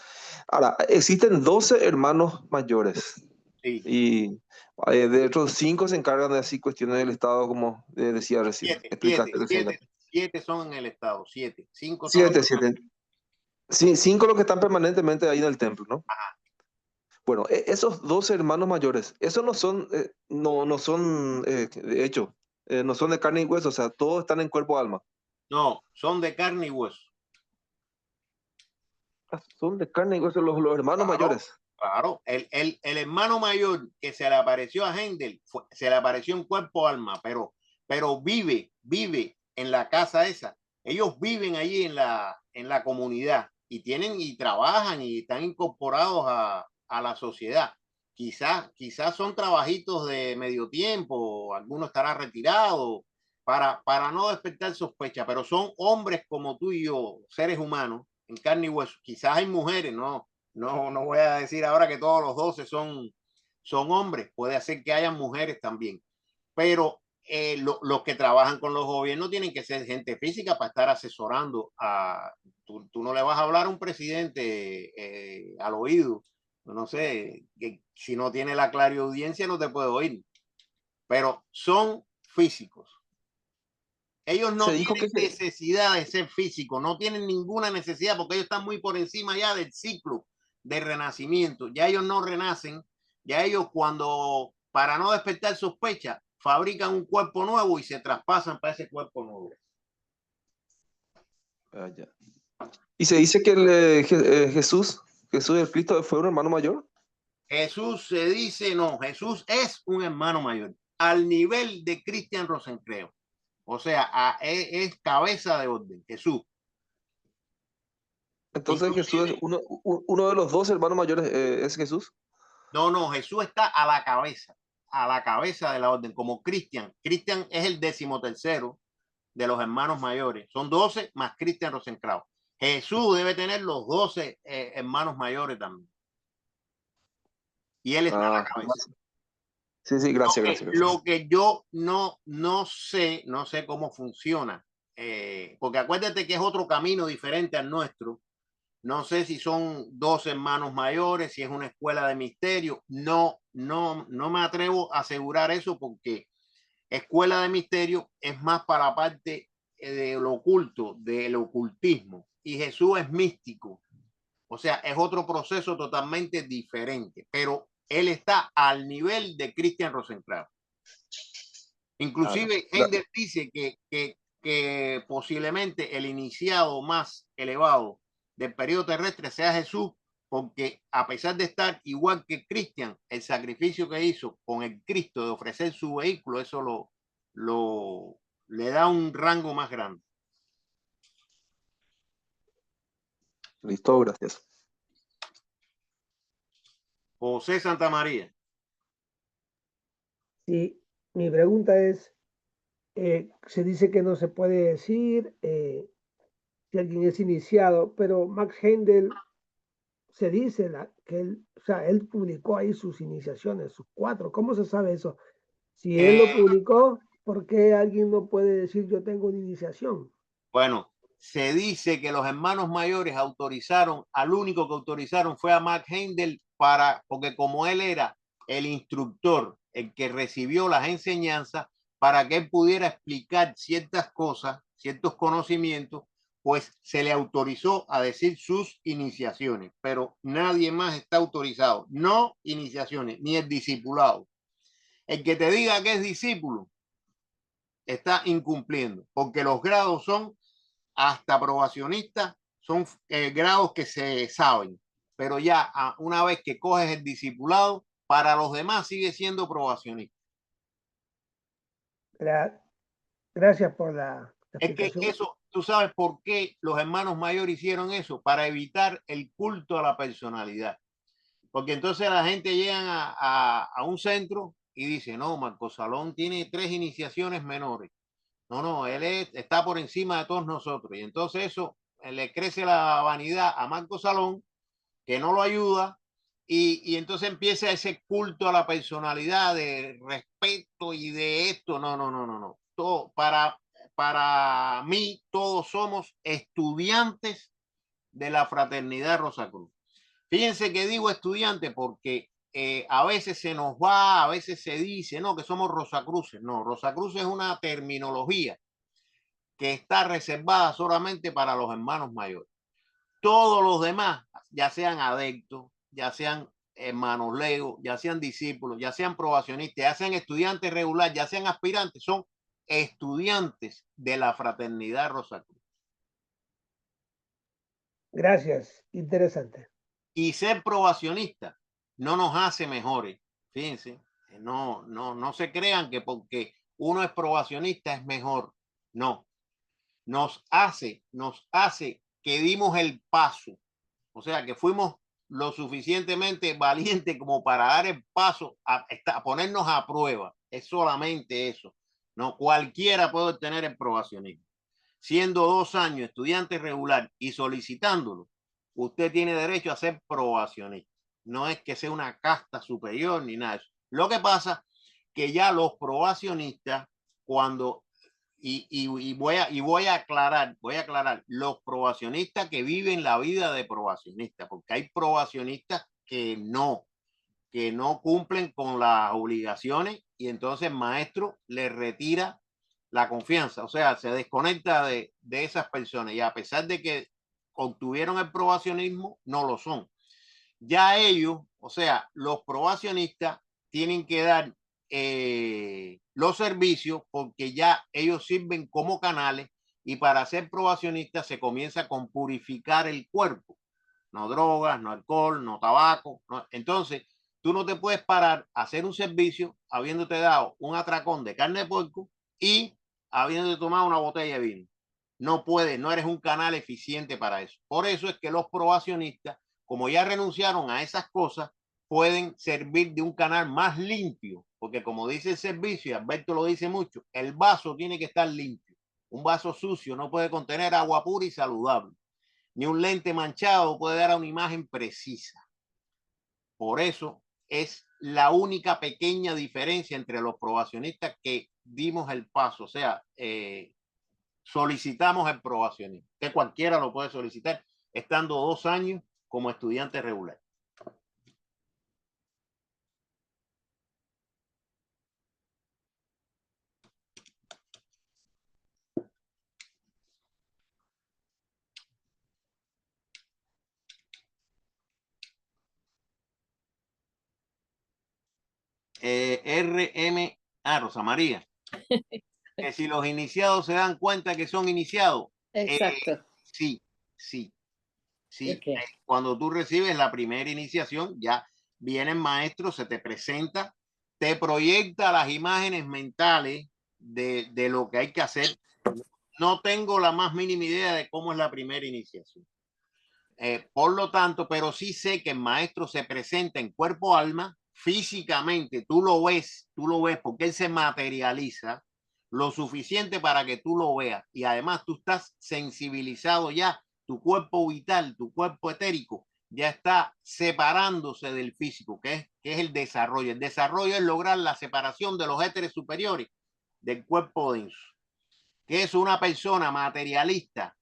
Ahora, existen 12 hermanos mayores Sí, y de hecho 5 se encargan de así cuestiones del Estado, como decía recién, explicaste recién. siete son en el estado, siete. Cinco son los... 7, 7. Sí, 5 los que están permanentemente ahí en el templo, ¿no? Bueno, esos 12 hermanos mayores, esos no son, no son, de hecho, no son de carne y hueso, o sea, todos están en cuerpo alma. No, son de carne y hueso. Ah, son de carne y hueso los hermanos Claro, mayores. claro. El hermano mayor que se le apareció a Hendel, se le apareció en cuerpo alma, pero vive en la casa esa. Ellos viven allí en la comunidad y tienen y trabajan y están incorporados a la sociedad. Quizás son trabajitos de medio tiempo, alguno estará retirado para no despertar sospecha, pero son hombres como tú y yo, seres humanos, en carne y hueso. Quizás hay mujeres, no voy a decir ahora que todos los 12 son hombres, puede ser que hayan mujeres también, pero los que trabajan con los gobiernos tienen que ser gente física para estar asesorando a... Tú no le vas a hablar a un presidente al oído, no sé, que si no tiene la clariaudiencia no te puede oír, pero son físicos. Ellos Se no dijo tienen que necesidad de ser físicos, no tienen ninguna necesidad porque ellos están muy por encima ya del ciclo de renacimiento. Ya ellos no renacen, ya ellos cuando, para no despertar sospecha, fabrican un cuerpo nuevo y se traspasan para ese cuerpo nuevo. Ah, ya. Y se dice que Jesús el Cristo fue un hermano mayor. Jesús se dice, no, Jesús es un hermano mayor, al nivel de Cristian Rosencreo. O sea, es cabeza de orden, Jesús. Entonces Jesús es Inclusive, uno de los 12 hermanos mayores, es Jesús. no, Jesús está a la cabeza de la orden, como Cristian. Cristian es el 13º de los hermanos mayores. Son 12 más Cristian Rosenkrantz. Jesús debe tener los 12 hermanos mayores también. Y él está a la Ah, cabeza. sí, sí, gracias. Lo que yo no sé, no sé cómo funciona, porque acuérdate que es otro camino diferente al nuestro. No sé si son 2 hermanos mayores, si es una escuela de misterio. No me atrevo a asegurar eso porque escuela de misterio es más para la parte de lo oculto, del ocultismo. Y Jesús es místico. O sea, es otro proceso totalmente diferente, pero él está al nivel de Christian Rosenkrantz. Ah, ya. Inclusive, Ender dice que posiblemente el iniciado más elevado del periodo terrestre sea Jesús, porque a pesar de estar igual que Cristian, el sacrificio que hizo con el Cristo de ofrecer su vehículo, eso le da un rango más grande. Listo, gracias. José Santa María. Sí, mi pregunta es, se dice que no se puede decir si alguien es iniciado, pero Max Heindel se dice que él, o sea, él publicó ahí sus iniciaciones, sus 4. ¿Cómo se sabe eso? Si él lo Eh, publicó, ¿por qué alguien no puede decir yo tengo una iniciación? bueno, se dice que los hermanos mayores autorizaron, al único que autorizaron fue a Max Heindel porque como él era el instructor, el que recibió las enseñanzas, para que él pudiera explicar ciertas cosas, ciertos conocimientos, pues se le autorizó a decir sus iniciaciones, pero nadie más está autorizado, no iniciaciones, ni el discipulado. El que te diga que es discípulo está incumpliendo, porque los grados son hasta probacionistas, son grados que se saben. pero ya una vez que coges el discipulado, para los demás sigue siendo probacionista. Gracias por la Es que explicación. eso, tú sabes por qué los hermanos mayores hicieron eso, para evitar el culto a la personalidad. Porque entonces la gente llega a un centro y dice, no, Marco Salón tiene 3 iniciaciones menores. No, él está por encima de todos nosotros. Y entonces eso le crece la vanidad a Marco Salón, que no lo ayuda, y entonces empieza ese culto a la personalidad de respeto y de esto. No. Todo, para mí, todos somos estudiantes de la fraternidad Rosacruz. Fíjense que digo estudiante porque a veces se nos va, a veces se dice, no, que somos Rosacruces. No, Rosacruz es una terminología que está reservada solamente para los hermanos mayores. Todos los demás, ya sean adeptos, ya sean hermanos legos, ya sean discípulos, ya sean probacionistas, ya sean estudiantes regulares, ya sean aspirantes, son estudiantes de la fraternidad Rosacruz. Gracias, interesante. Y ser probacionista no nos hace mejores. Fíjense, no se crean que porque uno es probacionista es mejor. No, nos hace que dimos el paso. O sea, que fuimos lo suficientemente valientes como para dar el paso a ponernos a prueba. Es solamente eso. No cualquiera puede obtener el probacionismo. Siendo 2 años estudiante regular y solicitándolo, usted tiene derecho a ser probacionista. No es que sea una casta superior ni nada de eso. Lo que pasa que ya los probacionistas, cuando voy a aclarar, los probacionistas que viven la vida de probacionista, porque hay probacionistas que no cumplen con las obligaciones y entonces el maestro le retira la confianza, o sea, se desconecta de esas personas y a pesar de que obtuvieron el probacionismo, no lo son. Ya ellos, o sea, los probacionistas tienen que dar los servicios porque ya ellos sirven como canales y para ser probacionistas se comienza con purificar el cuerpo. No drogas, no alcohol, no tabaco. No. Entonces, tú no te puedes parar a hacer un servicio habiéndote dado un atracón de carne de puerco y habiéndote tomado una botella de vino. No puedes, no eres un canal eficiente para eso. Por eso es que los probacionistas, como ya renunciaron a esas cosas, pueden servir de un canal más limpio, porque como dice el servicio, y Alberto lo dice mucho, el vaso tiene que estar limpio. Un vaso sucio no puede contener agua pura y saludable, ni un lente manchado puede dar una imagen precisa. Por eso es la única pequeña diferencia entre los probacionistas que dimos el paso, o sea, solicitamos el probacionismo, que cualquiera lo puede solicitar estando 2 años como estudiante regular. Rosa María, que si los iniciados se dan cuenta que son iniciados, Exacto. Sí, sí. Okay. Cuando tú recibes la primera iniciación, ya viene el maestro, se te presenta, te proyecta las imágenes mentales de lo que hay que hacer. No tengo la más mínima idea de cómo es la primera iniciación. Por lo tanto, pero sí sé que el maestro se presenta en cuerpo alma, físicamente, tú lo ves porque él se materializa lo suficiente para que tú lo veas y además tú estás sensibilizado ya, tu cuerpo vital, tu cuerpo etérico ya está separándose del físico, que es el desarrollo. El desarrollo es lograr la separación de los éteres superiores del cuerpo denso, que es una persona materialista,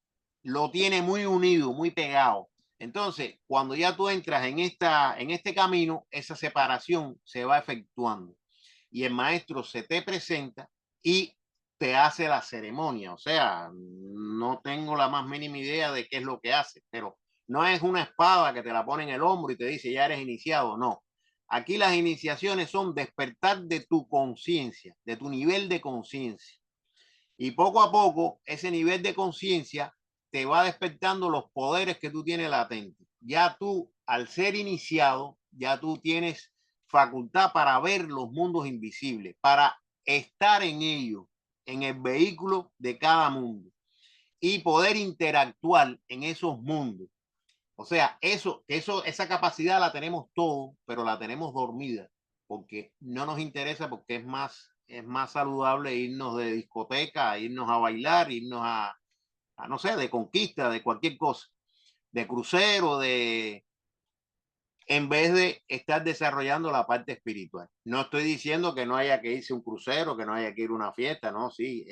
lo tiene muy unido, muy pegado. Entonces, cuando ya tú entras en este camino, esa separación se va efectuando y el maestro se te presenta y te hace la ceremonia. O sea, no tengo la más mínima idea de qué es lo que hace, pero no es una espada que te la pone en el hombro y te dice ya eres iniciado, no. Aquí las iniciaciones son despertar de tu conciencia, de tu nivel de conciencia. Y poco a poco ese nivel de conciencia te va despertando los poderes que tú tienes latentes. ya tú, al ser iniciado, ya tú tienes facultad para ver los mundos invisibles, para estar en ellos, en el vehículo de cada mundo y poder interactuar en esos mundos. O sea, esa capacidad la tenemos todos, pero la tenemos dormida porque no nos interesa, porque es más saludable irnos de discoteca, irnos a bailar, irnos a no sé, de conquista, de cualquier cosa, de crucero, en vez de estar desarrollando la parte espiritual. No estoy diciendo que no haya que irse a un crucero, que no haya que ir a una fiesta, no, sí,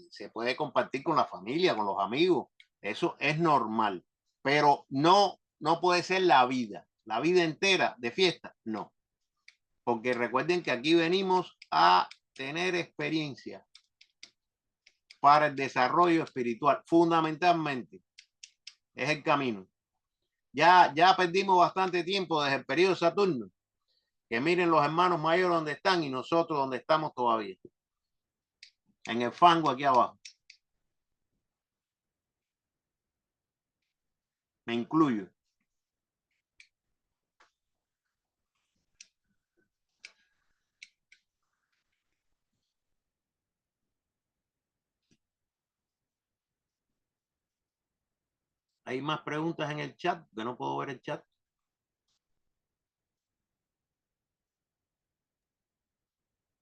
se puede compartir con la familia, con los amigos, eso es normal, pero no puede ser la vida entera de fiesta, no, porque recuerden que aquí venimos a tener experiencia para el desarrollo espiritual, fundamentalmente, es el camino. Ya perdimos bastante tiempo desde el periodo de Saturno, que miren los hermanos mayores donde están y nosotros donde estamos todavía, en el fango aquí abajo. Me incluyo. Hay más preguntas en el chat, que no puedo ver el chat.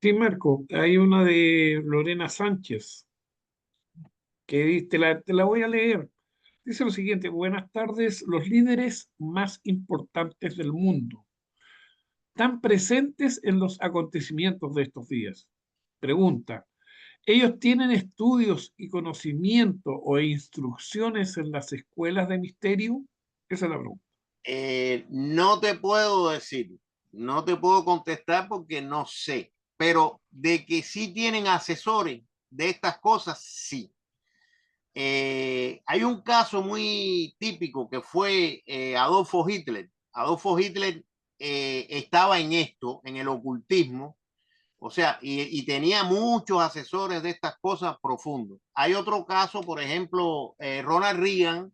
Sí, Marco, hay una de Lorena Sánchez que te la voy a leer. Dice lo siguiente: buenas tardes, los líderes más importantes del mundo, tan presentes en los acontecimientos de estos días. Pregunta: ¿ellos tienen estudios y conocimiento o instrucciones en las escuelas de misterio? Esa es la pregunta. No te puedo decir, no te puedo contestar porque no sé, pero de que sí tienen asesores de estas cosas, sí. Hay un caso muy típico que fue Adolfo Hitler. Adolfo Hitler estaba en esto, en el ocultismo, o sea, y tenía muchos asesores de estas cosas profundos. Hay otro caso, por ejemplo, Ronald Reagan,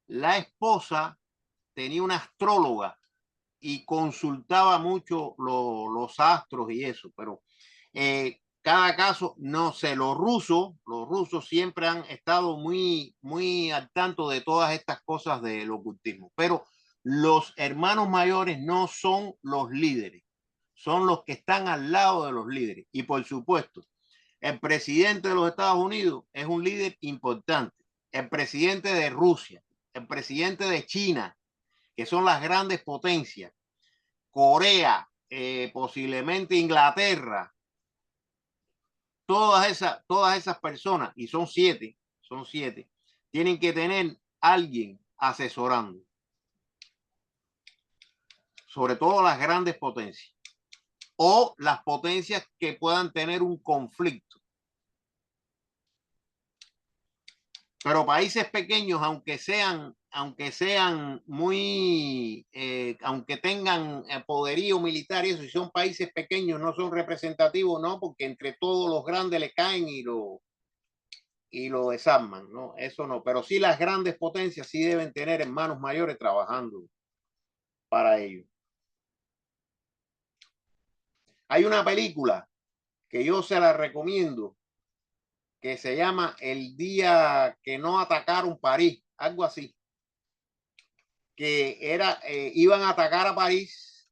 la esposa tenía una astróloga y consultaba mucho los astros y eso, pero cada caso, no sé, los rusos siempre han estado muy al tanto de todas estas cosas del ocultismo, pero los hermanos mayores no son los líderes, son los que están al lado de los líderes. Y por supuesto, el presidente de los Estados Unidos es un líder importante, el presidente de Rusia, el presidente de China, que son las grandes potencias, Corea, posiblemente Inglaterra, todas esas personas, y son siete, tienen que tener alguien asesorando, sobre todo las grandes potencias o las potencias que puedan tener un conflicto. Pero países pequeños, aunque sean muy, aunque tengan poderío militar y eso, si son países pequeños, no son representativos, no, porque entre todos los grandes le caen y lo desarman, ¿no? Eso no, pero sí las grandes potencias sí deben tener hermanos mayores trabajando para ello. Hay una película que yo se la recomiendo que se llama El día que no atacaron París, algo así, que era, iban a atacar a París,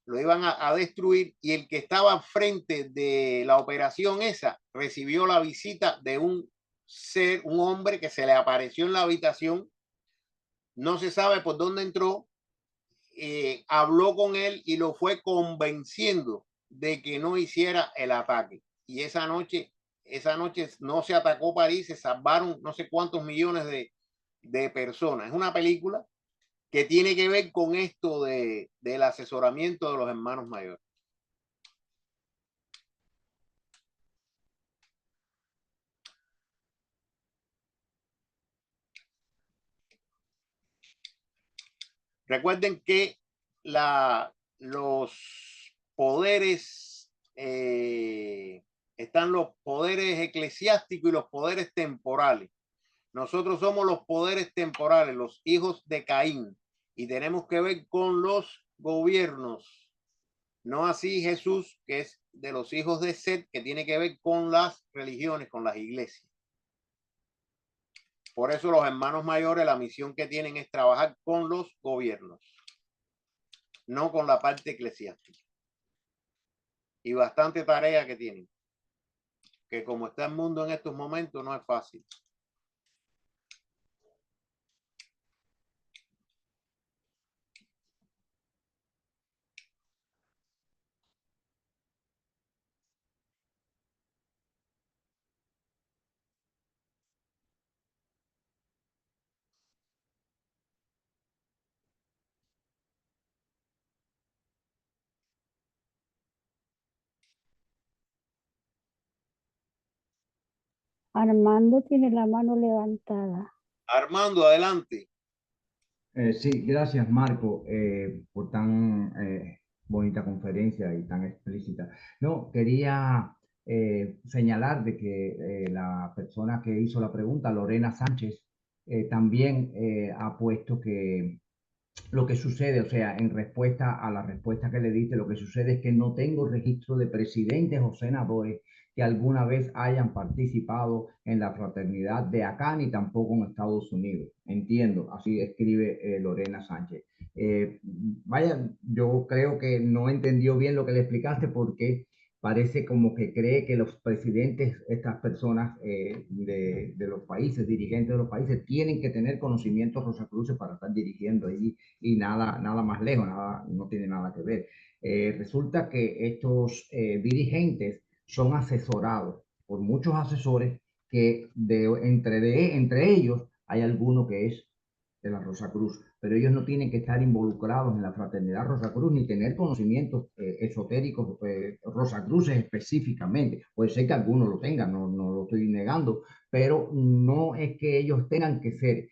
lo iban a destruir, y el que estaba frente de la operación esa recibió la visita de un hombre que se le apareció en la habitación, no se sabe por dónde entró, habló con él y lo fue convenciendo de que no hiciera el ataque. Y esa noche no se atacó París, se salvaron no sé cuántos millones de personas. Es una película que tiene que ver con esto del asesoramiento de los hermanos mayores. Recuerden que los poderes, están los poderes eclesiásticos y los poderes temporales. Nosotros somos los poderes temporales, los hijos de Caín. y tenemos que ver con los gobiernos. No así Jesús, que es de los hijos de Set, que tiene que ver con las religiones, con las iglesias. Por eso los hermanos mayores, la misión que tienen es trabajar con los gobiernos, no con la parte eclesiástica. Y bastante tarea que tienen, que como está el mundo en estos momentos no es fácil. Armando tiene la mano levantada. Armando, adelante. Sí, gracias Marco por tan bonita conferencia y tan explícita. No, quería señalar de que la persona que hizo la pregunta, Lorena Sánchez, también ha puesto que lo que sucede, o sea, en respuesta a la respuesta que le diste, lo que sucede es que no tengo registro de presidentes o senadores que alguna vez hayan participado en la fraternidad de acá, ni tampoco en Estados Unidos. Entiendo, así escribe Lorena Sánchez. Vaya, yo creo que no entendió bien lo que le explicaste porque parece como que cree que los presidentes, estas personas de los países, dirigentes de los países, tienen que tener conocimientos rosacruces para estar dirigiendo allí y nada, nada más lejos, nada, no tiene nada que ver. Resulta que estos dirigentes son asesorados por muchos asesores que entre ellos hay alguno que es de la Rosacruz, pero ellos no tienen que estar involucrados en la fraternidad Rosacruz ni tener conocimientos esotéricos Rosacruces específicamente. Puede ser que algunos lo tengan, no lo estoy negando, pero no es que ellos tengan que ser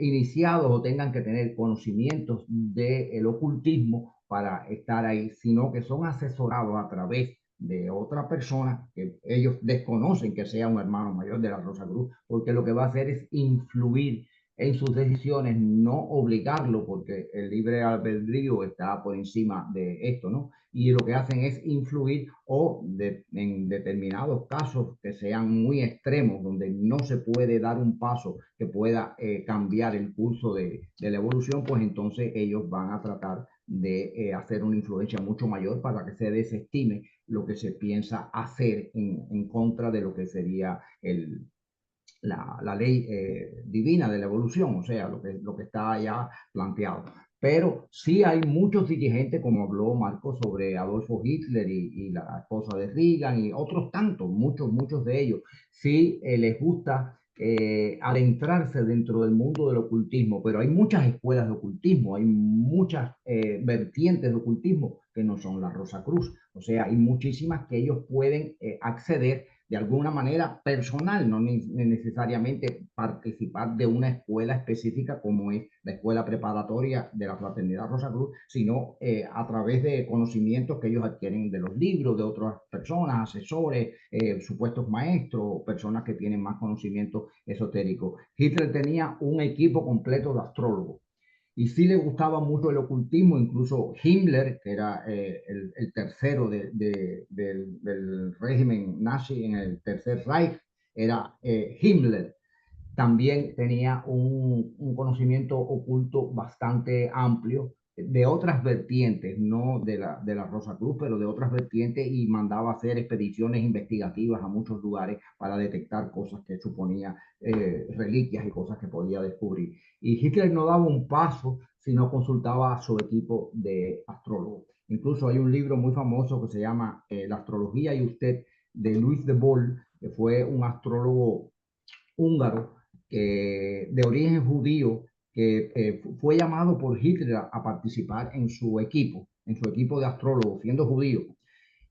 iniciados o tengan que tener conocimientos del ocultismo para estar ahí, sino que son asesorados a través de otra persona que ellos desconocen que sea un hermano mayor de la Rosacruz, porque lo que va a hacer es influir en sus decisiones, no obligarlo, porque el libre albedrío está por encima de esto, ¿no? Y lo que hacen es influir en determinados casos que sean muy extremos, donde no se puede dar un paso que pueda cambiar el curso de la evolución, pues entonces ellos van a tratar de hacer una influencia mucho mayor para que se desestime lo que se piensa hacer en contra de lo que sería la ley divina de la evolución, o sea, lo que está ya planteado. Pero sí hay muchos dirigentes, como habló Marco, sobre Adolfo Hitler y la esposa de Reagan y otros tantos, muchos de ellos. Sí les gusta adentrarse dentro del mundo del ocultismo, pero hay muchas escuelas de ocultismo, hay muchas vertientes de ocultismo que no son la Rosacruz, o sea, hay muchísimas que ellos pueden acceder de alguna manera personal, no necesariamente participar de una escuela específica como es la escuela preparatoria de la Fraternidad Rosacruz, sino a través de conocimientos que ellos adquieren de los libros, de otras personas, asesores, supuestos maestros, personas que tienen más conocimiento esotérico. Hitler tenía un equipo completo de astrólogos. Y sí le gustaba mucho el ocultismo, incluso Himmler, que era el tercero del régimen nazi en el Tercer Reich, era Himmler. También tenía un conocimiento oculto bastante amplio de otras vertientes, no de la Rosacruz, pero de otras vertientes y mandaba hacer expediciones investigativas a muchos lugares para detectar cosas que suponía reliquias y cosas que podía descubrir. Y Hitler no daba un paso si no consultaba a su equipo de astrólogos. Incluso hay un libro muy famoso que se llama La astrología y usted, de Louis de Boll, que fue un astrólogo húngaro de origen judío que fue llamado por Hitler a participar en su equipo de astrólogos, siendo judío.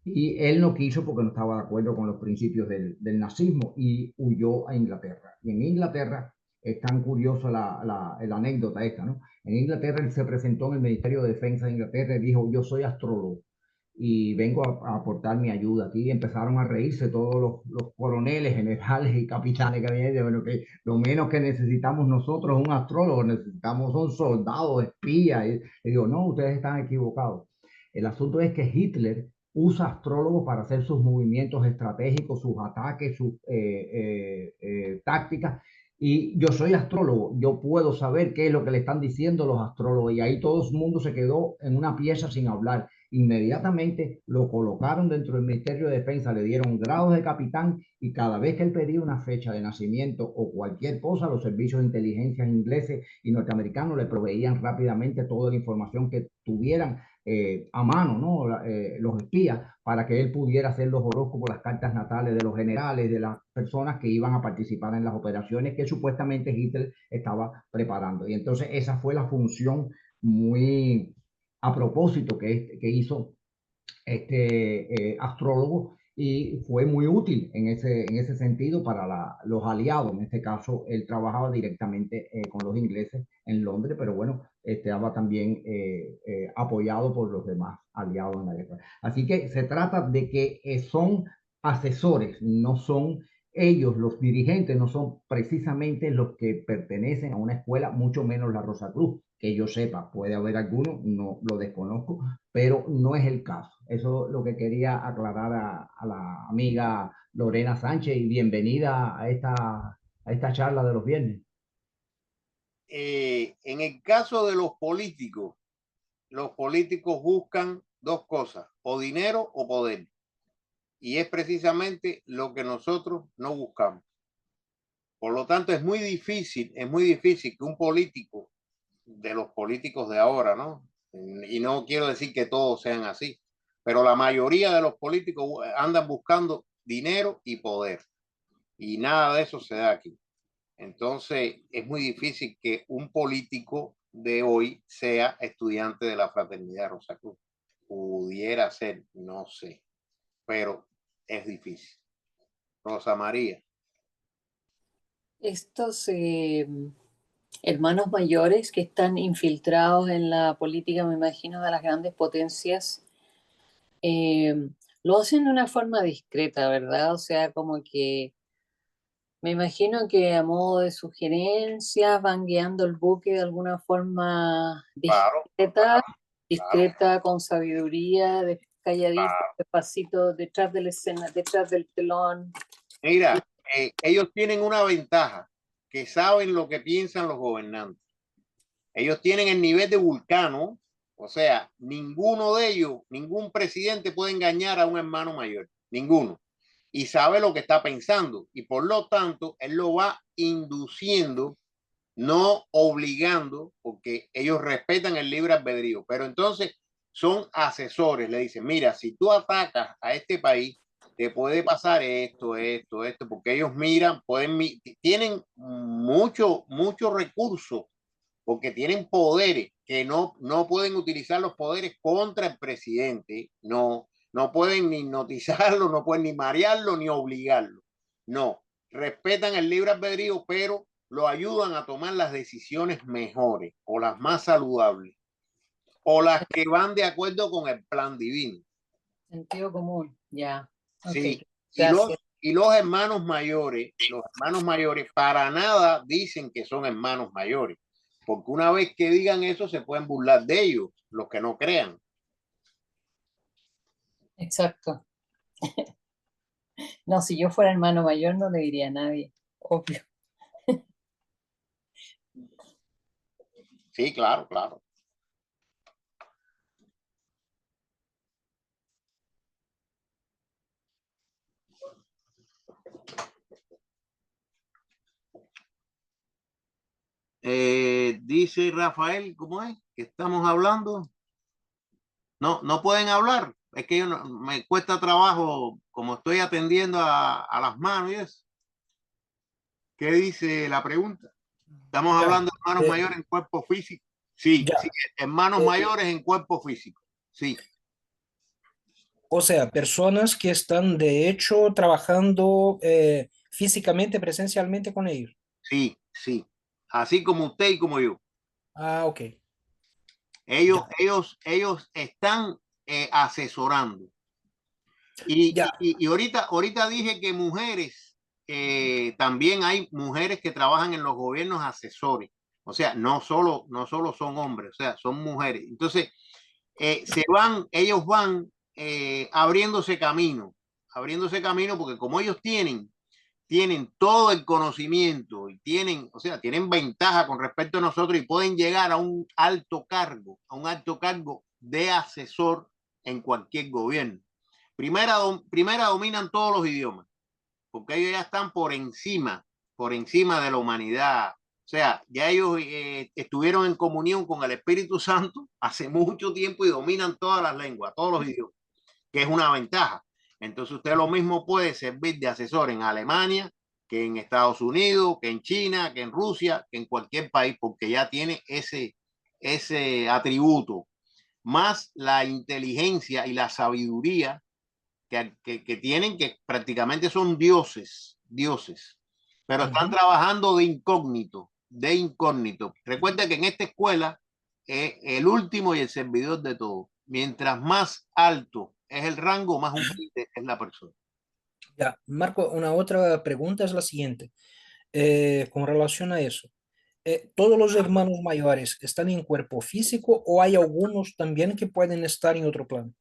Y él no quiso porque no estaba de acuerdo con los principios del nazismo y huyó a Inglaterra. Y en Inglaterra es tan curiosa la anécdota esta, ¿no? En Inglaterra él se presentó en el Ministerio de Defensa de Inglaterra y dijo, yo soy astrólogo y vengo a aportar mi ayuda. Aquí empezaron a reírse todos los coroneles, generales y capitanes que habían. Bueno, que lo menos que necesitamos nosotros es un astrólogo, necesitamos un soldado, espía. Y digo, no, ustedes están equivocados. El asunto es que Hitler usa astrólogos para hacer sus movimientos estratégicos, sus ataques, sus tácticas. Y yo soy astrólogo, yo puedo saber qué es lo que le están diciendo los astrólogos. Y ahí todo el mundo se quedó en una pieza sin hablar. Inmediatamente lo colocaron dentro del Ministerio de Defensa, le dieron grados de capitán y cada vez que él pedía una fecha de nacimiento o cualquier cosa, los servicios de inteligencia ingleses y norteamericanos le proveían rápidamente toda la información que tuvieran a mano, ¿no? Los espías, para que él pudiera hacer los horóscopos, las cartas natales de los generales, de las personas que iban a participar en las operaciones que supuestamente Hitler estaba preparando. Y entonces esa fue la función muy a propósito que hizo este astrólogo, y fue muy útil en ese sentido para los aliados. En este caso, él trabajaba directamente con los ingleses en Londres, pero bueno, estaba también apoyado por los demás aliados en la guerra. Así que se trata de que son asesores, no son ellos, los dirigentes, no son precisamente los que pertenecen a una escuela, mucho menos la Rosacruz. Que yo sepa, puede haber alguno, no lo desconozco, pero no es el caso. Eso es lo que quería aclarar a la amiga Lorena Sánchez, y bienvenida a esta charla de los viernes. En el caso de los políticos buscan dos cosas, o dinero o poder. Y es precisamente lo que nosotros no buscamos. Por lo tanto, es muy difícil que un político, de los políticos de ahora, ¿no? Y no quiero decir que todos sean así, pero la mayoría de los políticos andan buscando dinero y poder. Y nada de eso se da aquí. Entonces, es muy difícil que un político de hoy sea estudiante de la Fraternidad Rosacruz. Pudiera ser, no sé, pero es difícil. Rosa María. Estos hermanos mayores que están infiltrados en la política, me imagino, de las grandes potencias, lo hacen de una forma discreta, ¿verdad? O sea, como que me imagino que a modo de sugerencias van guiando el buque de alguna forma discreta, discreta, con sabiduría, calladito, despacito, detrás de la escena, detrás del telón. Mira, ellos tienen una ventaja, que saben lo que piensan los gobernantes. Ellos tienen el nivel de Vulcano, o sea, ninguno de ellos, ningún presidente puede engañar a un hermano mayor, ninguno. Y sabe lo que está pensando, y por lo tanto, él lo va induciendo, no obligando, porque ellos respetan el libre albedrío. Pero entonces son asesores, le dicen, mira, si tú atacas a este país, te puede pasar esto, porque ellos miran, tienen mucho recursos, porque tienen poderes que no pueden utilizar los poderes contra el presidente, no pueden ni hipnotizarlo, no pueden ni marearlo, ni obligarlo, no, respetan el libre albedrío, pero lo ayudan a tomar las decisiones mejores o las más saludables o las que van de acuerdo con el plan divino. Sentido común, ya. Sí, okay. y los hermanos mayores para nada dicen que son hermanos mayores, porque una vez que digan eso se pueden burlar de ellos, los que no crean. Exacto. No, si yo fuera hermano mayor no le diría a nadie, obvio. Sí, claro, claro. Dice Rafael, ¿cómo es? Que estamos hablando. No pueden hablar. Es que me cuesta trabajo, como estoy atendiendo a las manos y eso. ¿Qué dice la pregunta? Estamos hablando de hermanos mayores en cuerpo físico. Sí, sí, hermanos mayores en cuerpo físico. Sí. O sea, personas que están de hecho trabajando físicamente, presencialmente con ellos. Sí, sí. Así como usted y como yo. Ah, ok. Ellos están asesorando. Y ahorita dije que mujeres, también hay mujeres que trabajan en los gobiernos asesores. O sea, no solo son hombres, o sea, son mujeres. Entonces, ellos van abriéndose camino porque como ellos tienen todo el conocimiento y tienen ventaja con respecto a nosotros y pueden llegar a un alto cargo de asesor en cualquier gobierno. Primera dominan todos los idiomas, porque ellos ya están por encima de la humanidad. O sea, ya ellos estuvieron en comunión con el Espíritu Santo hace mucho tiempo y dominan todas las lenguas, todos los idiomas, que es una ventaja. Entonces usted lo mismo puede servir de asesor en Alemania, que en Estados Unidos, que en China, que en Rusia, que en cualquier país, porque ya tiene ese atributo, más la inteligencia y la sabiduría que tienen, que prácticamente son dioses, pero están trabajando de incógnito. Recuerda que en esta escuela el último y el servidor de todo. Mientras más alto es el rango, más humilde es la persona. Ya, Marco, una otra pregunta es la siguiente. Con relación a eso, ¿todos los hermanos mayores están en cuerpo físico o hay algunos también que pueden estar en otro plano?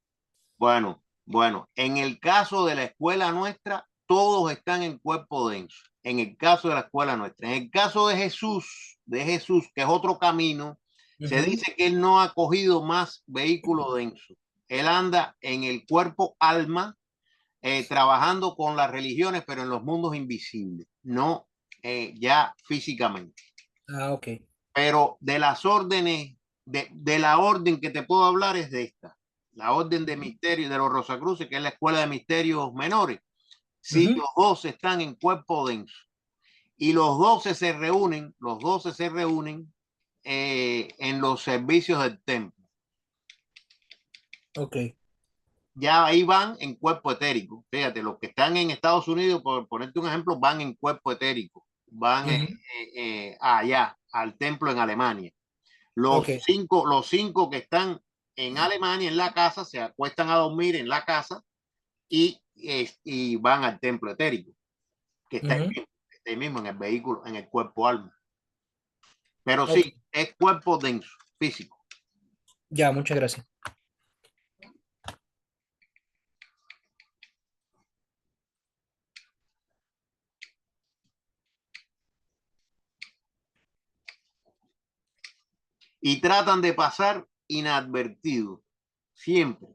Bueno, en el caso de la escuela nuestra, todos están en cuerpo denso. En el caso de la escuela nuestra. En el caso de Jesús, que es otro camino, se dice que él no ha cogido más vehículo denso. Él anda en el cuerpo alma, trabajando con las religiones, pero en los mundos invisibles, no ya físicamente. Ah, ok. Pero de las órdenes, de la orden que te puedo hablar es de esta. La orden de misterio de los Rosacruces, que es la escuela de misterios menores. Sí, los 12 están en cuerpo denso. Y los 12 se reúnen en los servicios del templo. Ok. Ya ahí van en cuerpo etérico. Fíjate, los que están en Estados Unidos, por ponerte un ejemplo, van en cuerpo etérico. Van allá, al templo en Alemania. Los cinco que están en Alemania, en la casa, se acuestan a dormir en la casa y van al templo etérico, que está ahí mismo en el vehículo, en el cuerpo alma. Pero sí, es cuerpo denso, físico. Ya, muchas gracias. Y tratan de pasar inadvertidos, siempre.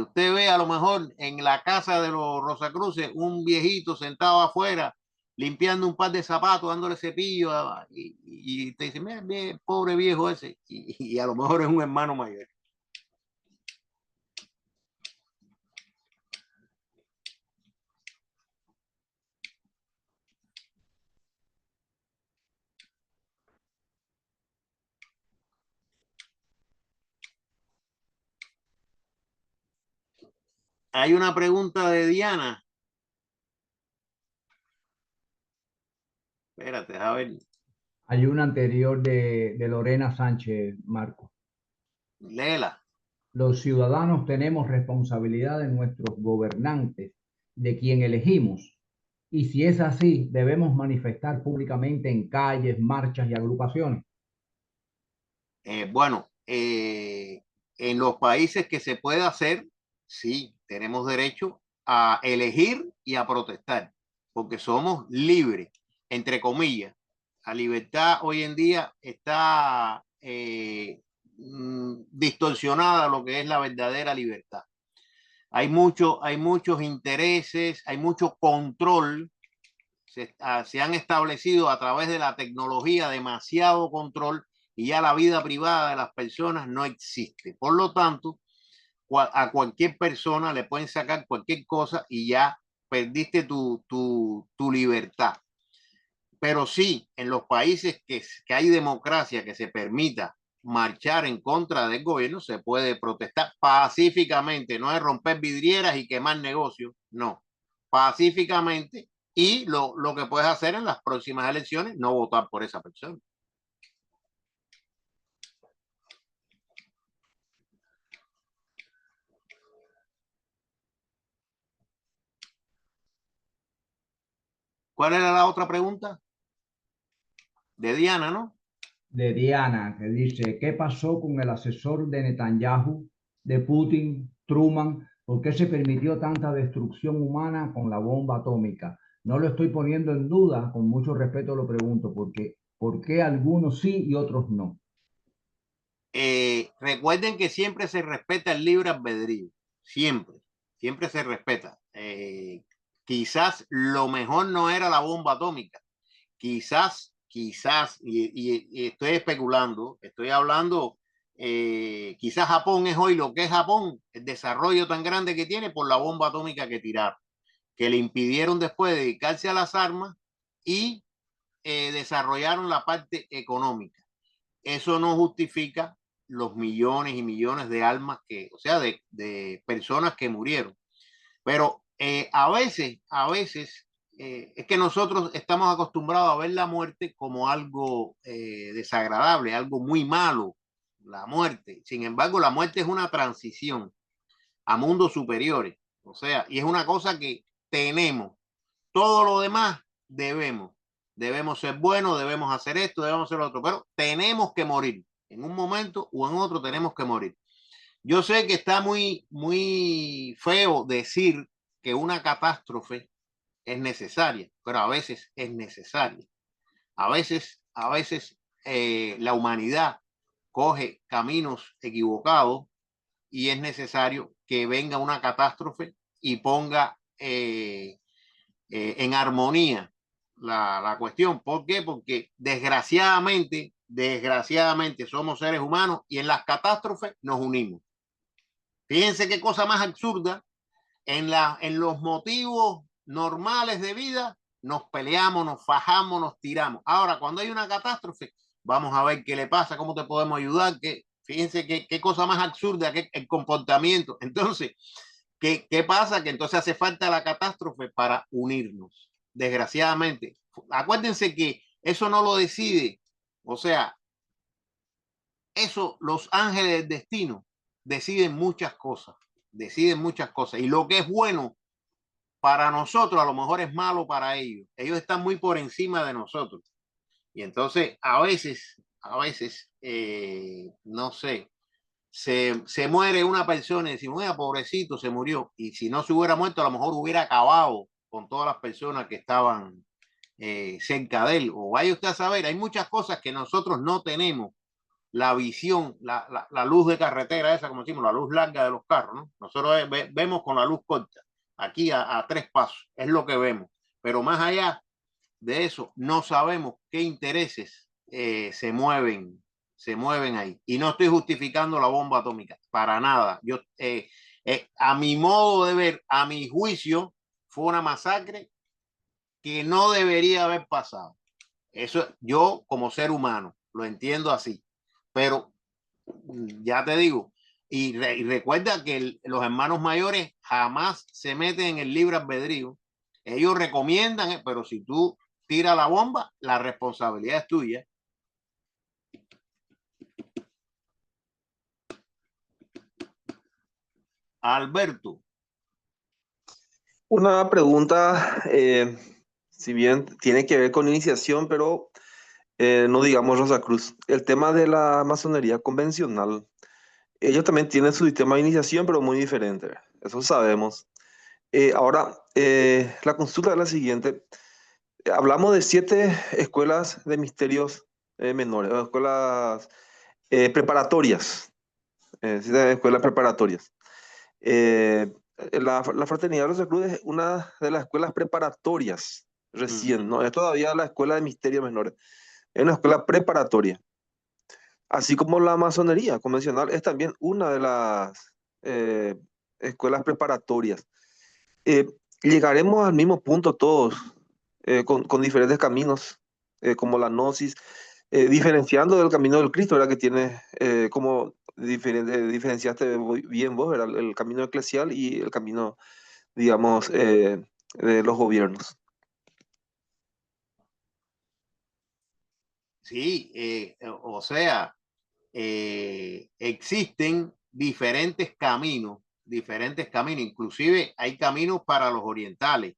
Usted ve a lo mejor en la casa de los Rosacruces un viejito sentado afuera limpiando un par de zapatos, dándole cepillo y te dice, mira, pobre viejo ese, y a lo mejor es un hermano mayor. Hay una pregunta de Diana. Espérate, a ver. Hay una anterior de Lorena Sánchez, Marco. Léela. Los ciudadanos tenemos responsabilidad de nuestros gobernantes, de quien elegimos. Y si es así, debemos manifestar públicamente en calles, marchas y agrupaciones. Bueno, en los países que se puede hacer, sí, tenemos derecho a elegir y a protestar, porque somos libres, entre comillas. La libertad hoy en día está distorsionada lo que es la verdadera libertad. Hay muchos intereses, hay mucho control. Se han establecido a través de la tecnología demasiado control y ya la vida privada de las personas no existe. Por lo tanto, a cualquier persona le pueden sacar cualquier cosa y ya perdiste tu libertad. Pero sí, en los países que hay democracia, que se permita marchar en contra del gobierno, se puede protestar pacíficamente, no es romper vidrieras y quemar negocios, no, pacíficamente. Y lo que puedes hacer en las próximas elecciones, no votar por esa persona. ¿Cuál era la otra pregunta? De Diana, ¿no? De Diana, que dice, ¿qué pasó con el asesor de Netanyahu, de Putin, Truman? ¿Por qué se permitió tanta destrucción humana con la bomba atómica? No lo estoy poniendo en duda, con mucho respeto lo pregunto, porque ¿por qué algunos sí y otros no? Recuerden que siempre se respeta el libre albedrío, siempre se respeta. Quizás lo mejor no era la bomba atómica, quizás, y estoy especulando, estoy hablando, quizás Japón es hoy lo que es Japón, el desarrollo tan grande que tiene por la bomba atómica que tiraron, que le impidieron después dedicarse a las armas y desarrollaron la parte económica. Eso no justifica los millones y millones de almas que, o sea, de personas que murieron. Pero a veces es que nosotros estamos acostumbrados a ver la muerte como algo desagradable, algo muy malo, la muerte. Sin embargo, la muerte es una transición a mundos superiores. O sea, y es una cosa que tenemos. Todo lo demás debemos. Debemos ser buenos, debemos hacer esto, debemos hacer lo otro, pero tenemos que morir. En un momento o en otro tenemos que morir. Yo sé que está muy feo decir que una catástrofe es necesaria, pero a veces es necesaria. A veces la humanidad coge caminos equivocados y es necesario que venga una catástrofe y ponga en armonía la cuestión. ¿Por qué? Porque desgraciadamente somos seres humanos y en las catástrofes nos unimos. Fíjense qué cosa más absurda. En los motivos normales de vida nos peleamos, nos fajamos, nos tiramos. Ahora, cuando hay una catástrofe, vamos a ver qué le pasa, cómo te podemos ayudar. Fíjense qué cosa más absurda, que el comportamiento. Entonces, ¿qué pasa? Que entonces hace falta la catástrofe para unirnos. Desgraciadamente. Acuérdense que eso no lo decide. O sea, eso, los ángeles del destino deciden muchas cosas. Deciden muchas cosas. Y lo que es bueno para nosotros, a lo mejor es malo para ellos. Ellos están muy por encima de nosotros. Y entonces, no sé, se muere una persona y decimos, mira, pobrecito, se murió. Y si no se hubiera muerto, a lo mejor hubiera acabado con todas las personas que estaban cerca de él. O vaya usted a saber, hay muchas cosas que nosotros no tenemos. La visión, la luz de carretera esa, como decimos, la luz larga de los carros, ¿no? Nosotros vemos con la luz corta, aquí a 3 pasos, es lo que vemos. Pero más allá de eso, no sabemos qué intereses se mueven ahí. Y no estoy justificando la bomba atómica, para nada. Yo, a mi modo de ver, a mi juicio, fue una masacre que no debería haber pasado. Eso yo como ser humano lo entiendo así. Pero ya te digo, y recuerda que los hermanos mayores jamás se meten en el libre albedrío. Ellos recomiendan, pero si tú tiras la bomba, la responsabilidad es tuya. Alberto. Una pregunta, si bien tiene que ver con iniciación, pero no digamos Rosacruz. El tema de la masonería convencional, ellos también tienen su sistema de iniciación, pero muy diferente. Eso sabemos. Ahora, la consulta es la siguiente. Hablamos de 7 escuelas de misterios menores, escuelas preparatorias. 7 escuelas preparatorias. La Fraternidad de los Cruz es una de las escuelas preparatorias recién, no es todavía la escuela de misterios menores, es una escuela preparatoria. Así como la masonería convencional es también una de las escuelas preparatorias. Eh, Llegaremos al mismo punto todos, con diferentes caminos, como la gnosis, diferenciando del camino del Cristo, ¿verdad? Que tiene como diferenciaste bien vos, ¿verdad? El camino eclesial y el camino, digamos, de los gobiernos. Sí, o sea, existen diferentes caminos, inclusive hay caminos para los orientales.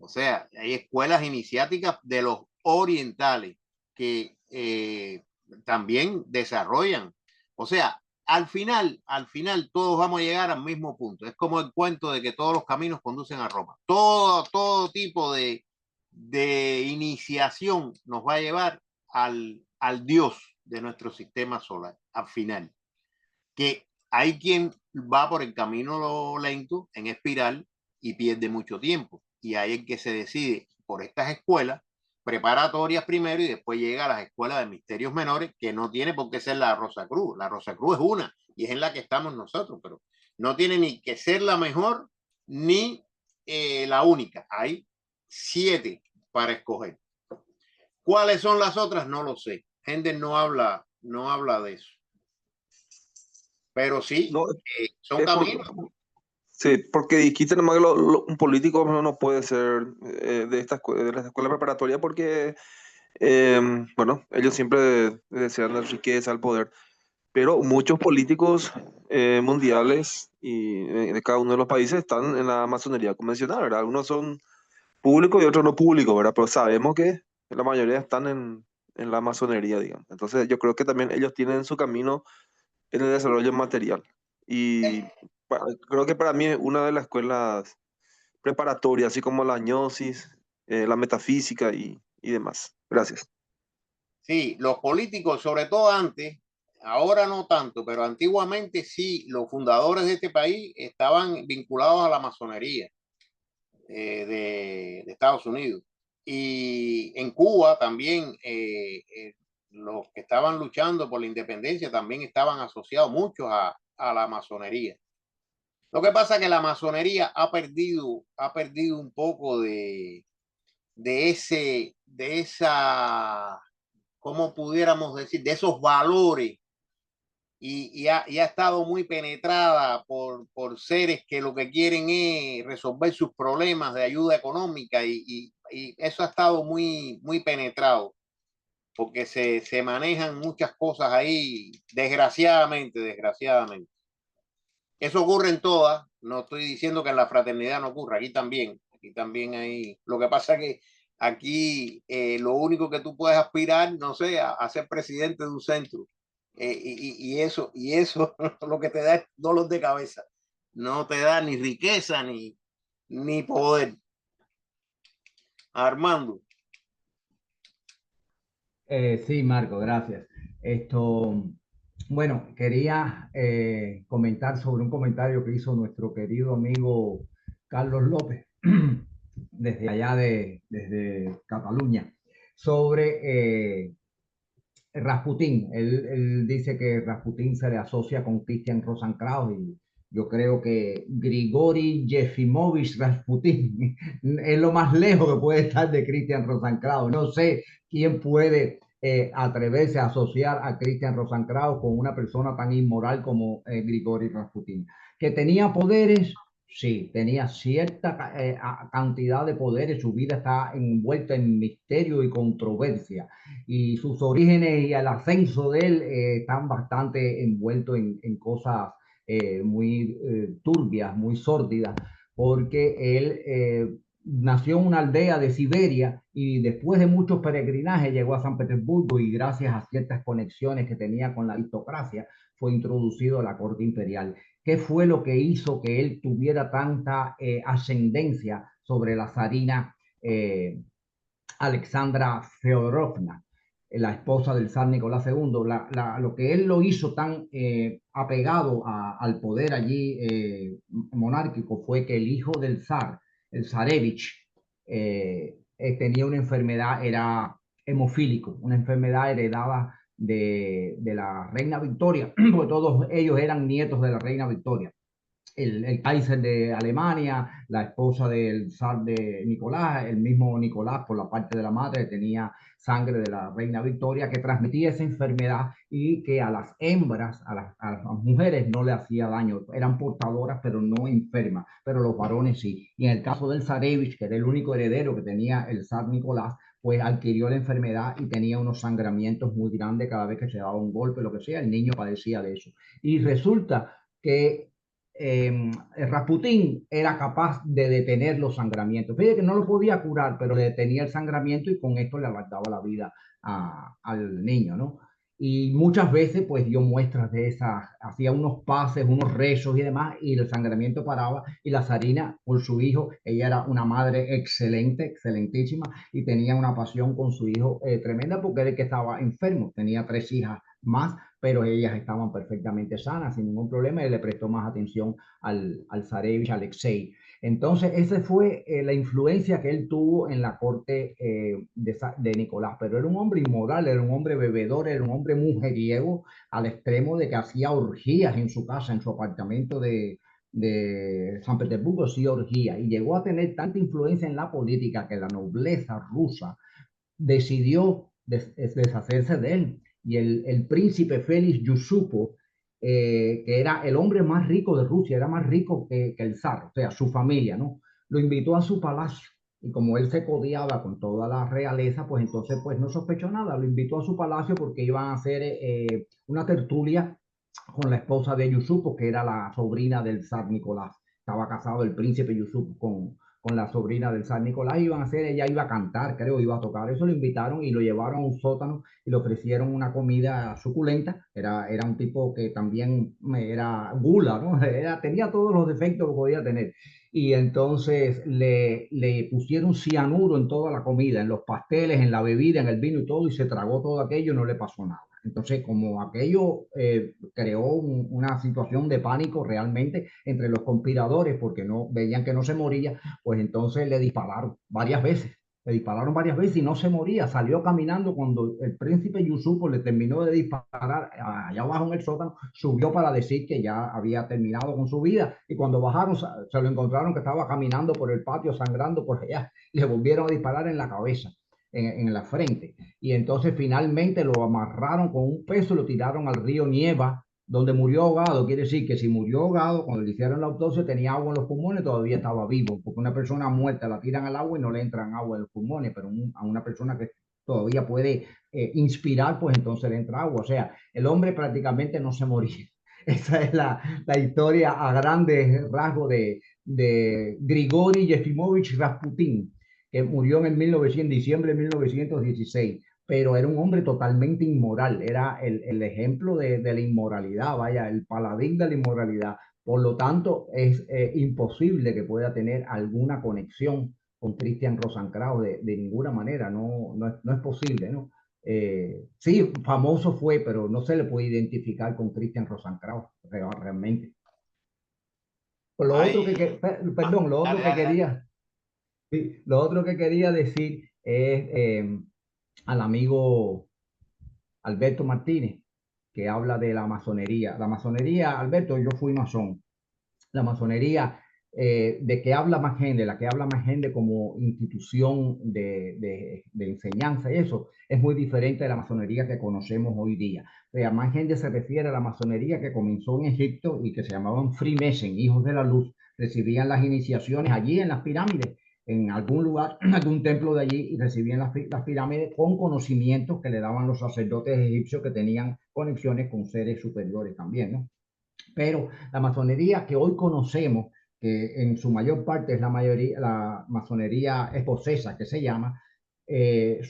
O sea, hay escuelas iniciáticas de los orientales que también desarrollan. O sea, al final todos vamos a llegar al mismo punto. Es como el cuento de que todos los caminos conducen a Roma. Todo tipo de iniciación nos va a llevar al Dios de nuestro sistema solar, al final. Que hay quien va por el camino lento, en espiral, y pierde mucho tiempo. Y hay el que se decide por estas escuelas preparatorias primero y después llega a las escuelas de misterios menores, que no tiene por qué ser la Rosacruz. La Rosacruz es una y es en la que estamos nosotros, pero no tiene ni que ser la mejor ni la única. Hay 7 para escoger. ¿Cuáles son las otras? No lo sé. Hendel no habla de eso. Pero sí, No, son caminos. Sí, porque dijiste nomás que un político no puede ser de de las escuelas preparatorias porque, bueno, ellos siempre desean la riqueza, el poder, pero muchos políticos mundiales y de cada uno de los países están en la masonería convencional, ¿verdad? Algunos son públicos y otros no públicos, ¿verdad? Pero sabemos que la mayoría están en la masonería, digamos. Entonces yo creo que también ellos tienen su camino en el desarrollo material. Y creo que para mí es una de las escuelas preparatorias, así como la gnosis, la metafísica y demás. Gracias. Sí, los políticos, sobre todo antes, ahora no tanto, pero antiguamente sí, los fundadores de este país estaban vinculados a la masonería de Estados Unidos. Y en Cuba también los que estaban luchando por la independencia también estaban asociados muchos a la masonería. Lo que pasa es que la masonería ha perdido un poco de esa, ¿cómo pudiéramos decir? De esos valores y ha estado muy penetrada por seres que lo que quieren es resolver sus problemas de ayuda económica y eso ha estado muy penetrado porque se manejan muchas cosas ahí, desgraciadamente. Eso ocurre en todas, no estoy diciendo que en la fraternidad no ocurra, aquí también hay, lo que pasa es que aquí lo único que tú puedes aspirar, no sé, a ser presidente de un centro. Y eso lo que te da es dolor de cabeza, no te da ni riqueza ni poder. Armando. Sí, Marco, gracias. Bueno, quería comentar sobre un comentario que hizo nuestro querido amigo Carlos López, desde allá desde Cataluña, sobre Rasputín. Él dice que Rasputín se le asocia con Christian Rosenkrantz y yo creo que Grigori Yefimovich Rasputín es lo más lejos que puede estar de Christian Rosenkrantz. No sé quién puede atreverse a asociar a Christian Rosenkrantz con una persona tan inmoral como Grigori Rasputín. Que tenía poderes, sí, tenía cierta cantidad de poderes, su vida está envuelta en misterio y controversia y sus orígenes y el ascenso de él están bastante envueltos en cosas muy turbias, muy sórdidas, porque él nació en una aldea de Siberia y después de muchos peregrinajes llegó a San Petersburgo y gracias a ciertas conexiones que tenía con la aristocracia fue introducido a la corte imperial. ¿Qué fue lo que hizo que él tuviera tanta ascendencia sobre la zarina Alexandra Feodorovna, la esposa del zar Nicolás II? Lo que él lo hizo tan apegado al poder allí monárquico fue que el hijo del zar, el zarevich, tenía una enfermedad, era hemofílico, una enfermedad heredada de la reina Victoria, porque todos ellos eran nietos de la reina Victoria. El Kaiser de Alemania, la esposa del zar de Nicolás, el mismo Nicolás por la parte de la madre tenía sangre de la reina Victoria que transmitía esa enfermedad y que a las hembras, a las mujeres no le hacía daño, eran portadoras pero no enfermas, pero los varones sí. Y en el caso del zarevich, que era el único heredero que tenía el zar Nicolás, pues adquirió la enfermedad y tenía unos sangramientos muy grandes cada vez que se daba un golpe, lo que sea, el niño padecía de eso. Y resulta que Rasputín era capaz de detener los sangramientos. Fíjate que no lo podía curar, pero le detenía el sangramiento y con esto le alargaba la vida al niño, ¿no? Y muchas veces pues dio muestras de esas, hacía unos pases, unos rezos y demás, y el sangramiento paraba, y la zarina por su hijo, ella era una madre excelente, excelentísima, y tenía una pasión con su hijo tremenda, porque era el que estaba enfermo, tenía 3 hijas más, pero ellas estaban perfectamente sanas, sin ningún problema, y le prestó más atención al zarevich Alexei. Entonces, esa fue la influencia que él tuvo en la corte de Nicolás, pero era un hombre inmoral, era un hombre bebedor, era un hombre mujeriego, al extremo de que hacía orgías en su casa, en su apartamento de San Petersburgo, sí orgía, y llegó a tener tanta influencia en la política que la nobleza rusa decidió deshacerse de él. Y el príncipe Félix Yusupov, que era el hombre más rico de Rusia, era más rico que el zar, o sea, su familia, ¿no? Lo invitó a su palacio. Y como él se codiaba con toda la realeza, pues entonces pues no sospechó nada. Lo invitó a su palacio porque iban a hacer una tertulia con la esposa de Yusupov, que era la sobrina del zar Nicolás. Estaba casado el príncipe Yusupov con la sobrina del zar Nicolás, iban a hacer, ella iba a cantar, creo, iba a tocar, eso lo invitaron y lo llevaron a un sótano y le ofrecieron una comida suculenta, era un tipo que también era gula, ¿no? Tenía todos los defectos que podía tener, y entonces le pusieron cianuro en toda la comida, en los pasteles, en la bebida, en el vino y todo, y se tragó todo aquello y no le pasó nada. Entonces, como aquello creó una situación de pánico realmente entre los conspiradores, porque no veían que no se moría, pues entonces le dispararon varias veces. Le dispararon varias veces y no se moría. Salió caminando cuando el príncipe Yusupov le terminó de disparar allá abajo en el sótano, subió para decir que ya había terminado con su vida. Y cuando bajaron, se lo encontraron que estaba caminando por el patio, sangrando por allá. Le volvieron a disparar en la cabeza, en la frente. Y entonces finalmente lo amarraron con un peso y lo tiraron al río Nieva, donde murió ahogado. Quiere decir que si murió ahogado, cuando le hicieron la autopsia tenía agua en los pulmones, todavía estaba vivo, porque una persona muerta la tiran al agua y no le entran agua en los pulmones, pero a una persona que todavía puede inspirar, pues entonces le entra agua. O sea, el hombre prácticamente no se moría. Esa es la historia a grandes rasgos de Grigori Yefimovich Rasputin, que murió en el 1900, diciembre de 1916, pero era un hombre totalmente inmoral, era el ejemplo de la inmoralidad, vaya, el paladín de la inmoralidad. Por lo tanto, es imposible que pueda tener alguna conexión con Christian Rosenkrantz de ninguna manera, no es posible, ¿no? Sí, famoso fue, pero no se le puede identificar con Christian Rosenkrantz realmente. Lo otro perdón, lo otro que quería... Sí, lo otro que quería decir es al amigo Alberto Martínez, que habla de la masonería. La masonería, Alberto, yo fui masón. La masonería, de que habla más gente, la que habla más gente como institución de enseñanza, y eso es muy diferente de la masonería que conocemos hoy día. O sea, más gente se refiere a la masonería que comenzó en Egipto y que se llamaban Freemason, hijos de la luz, recibían las iniciaciones allí en las pirámides, en algún lugar, en algún templo de allí, y recibían las pirámides con conocimientos que le daban los sacerdotes egipcios que tenían conexiones con seres superiores también, ¿no? Pero la masonería que hoy conocemos, que en su mayor parte es la masonería escocesa que se llama, se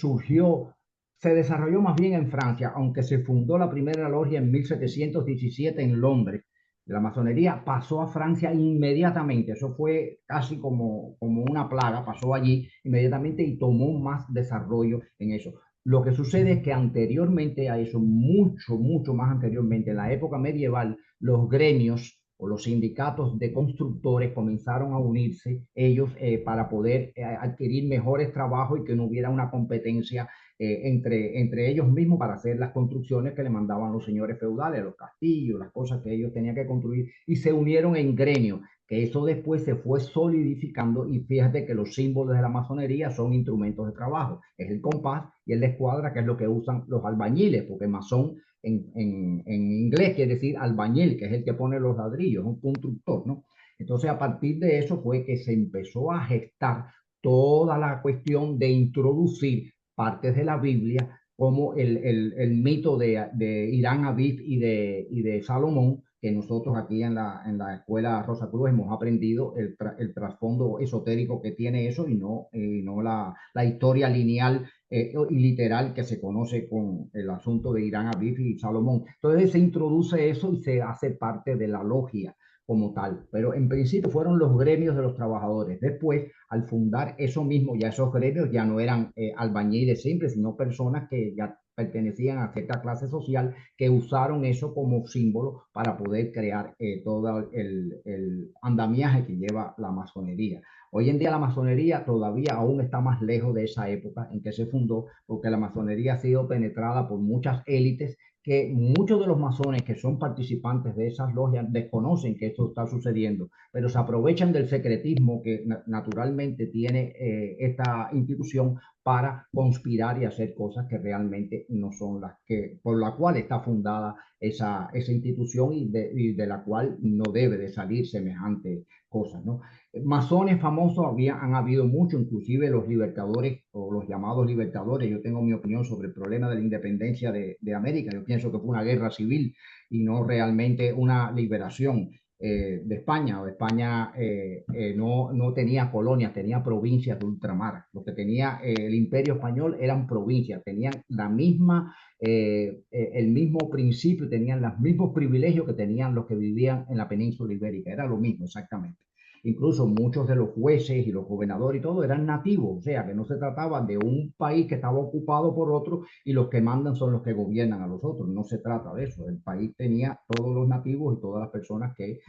desarrolló más bien en Francia, aunque se fundó la primera logia en 1717 en Londres. La masonería pasó a Francia inmediatamente, eso fue casi como una plaga, pasó allí inmediatamente y tomó más desarrollo en eso. Lo que sucede es que anteriormente a eso, mucho más anteriormente, en la época medieval, los gremios o los sindicatos de constructores comenzaron a unirse ellos para poder adquirir mejores trabajos y que no hubiera una competencia entre ellos mismos para hacer las construcciones que le mandaban los señores feudales, los castillos, las cosas que ellos tenían que construir, y se unieron en gremios, que eso después se fue solidificando. Y fíjate que los símbolos de la masonería son instrumentos de trabajo, es el compás y la escuadra, que es lo que usan los albañiles, porque masón en inglés quiere decir albañil, que es el que pone los ladrillos, un constructor, ¿no? Entonces, a partir de eso fue que se empezó a gestar toda la cuestión de introducir partes de la Biblia, como el mito de Irán Aviv y de Salomón, que nosotros aquí en la escuela Rosa Cruz hemos aprendido el trasfondo esotérico que tiene eso y no la historia lineal y literal que se conoce con el asunto de Irán Abif y Salomón. Entonces se introduce eso y se hace parte de la logia como tal, pero en principio fueron los gremios de los trabajadores. Después, al fundar eso mismo, ya esos gremios ya no eran albañiles simples, sino personas que ya pertenecían a cierta clase social que usaron eso como símbolo para poder crear todo el andamiaje que lleva la masonería. Hoy en día la masonería todavía aún está más lejos de esa época en que se fundó, porque la masonería ha sido penetrada por muchas élites que muchos de los masones que son participantes de esas logias desconocen que esto está sucediendo, pero se aprovechan del secretismo que naturalmente tiene esta institución para conspirar y hacer cosas que realmente no son las que, por la cual está fundada esa institución y de la cual no debe de salir semejante cosas, ¿no? Masones famosos han habido mucho, inclusive los libertadores o los llamados libertadores. Yo tengo mi opinión sobre el problema de la independencia de América. Yo pienso que fue una guerra civil y no realmente una liberación de España. España no tenía colonias, tenía provincias de ultramar. Lo que tenía el imperio español eran provincias, tenían el mismo principio, tenían los mismos privilegios que tenían los que vivían en la península ibérica. Era lo mismo exactamente. Incluso muchos de los jueces y los gobernadores y todo eran nativos, o sea que no se trataba de un país que estaba ocupado por otro y los que mandan son los que gobiernan a los otros. No se trata de eso. El país tenía todos los nativos y todas las personas que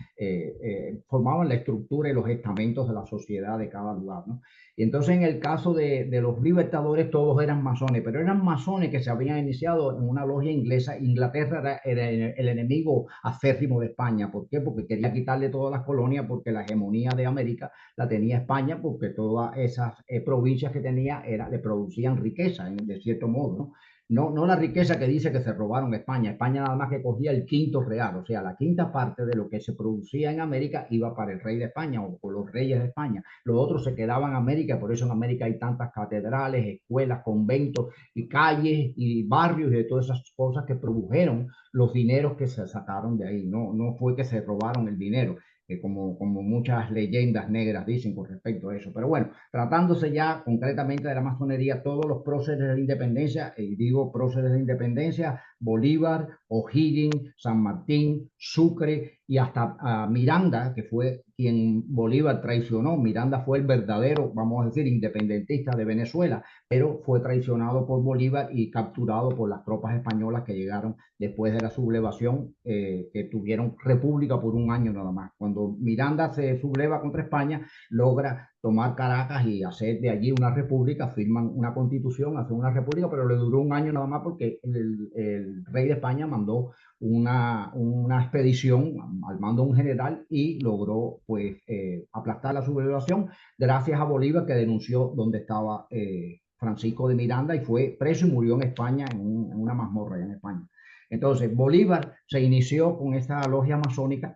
formaban la estructura y los estamentos de la sociedad de cada lugar, ¿no? Y entonces en el caso de los libertadores todos eran masones, pero eran masones que se habían iniciado en una logia inglesa. Inglaterra era el enemigo acérrimo de España. ¿Por qué? Porque quería quitarle todas las colonias, porque la hegemonía de América la tenía España, porque todas esas provincias que tenía le producían riqueza, de cierto modo, ¿no? No la riqueza que dice que se robaron España. España nada más que cogía el quinto real, o sea, la quinta parte de lo que se producía en América iba para el rey de España o por los reyes de España. Los otros se quedaban en América, por eso en América hay tantas catedrales, escuelas, conventos y calles y barrios y de todas esas cosas que produjeron los dineros que se sacaron de ahí. No fue que se robaron el dinero, como muchas leyendas negras dicen con respecto a eso. Pero bueno, tratándose ya concretamente de la masonería, todos los próceres de la independencia, y digo próceres de la independencia, Bolívar, O'Higgins, San Martín, Sucre y hasta Miranda, que fue quien Bolívar traicionó. Miranda fue el verdadero, vamos a decir, independentista de Venezuela, pero fue traicionado por Bolívar y capturado por las tropas españolas que llegaron después de la sublevación, que tuvieron república por un año nada más. Cuando Miranda se subleva contra España, logra tomar Caracas y hacer de allí una república, firman una constitución, hacen una república, pero le duró un año nada más porque el rey de España mandó una expedición al mando de un general y logró pues aplastar la sublevación gracias a Bolívar, que denunció dónde estaba Francisco de Miranda y fue preso y murió en España, en una mazmorra en España. Entonces Bolívar se inició con esta logia masónica,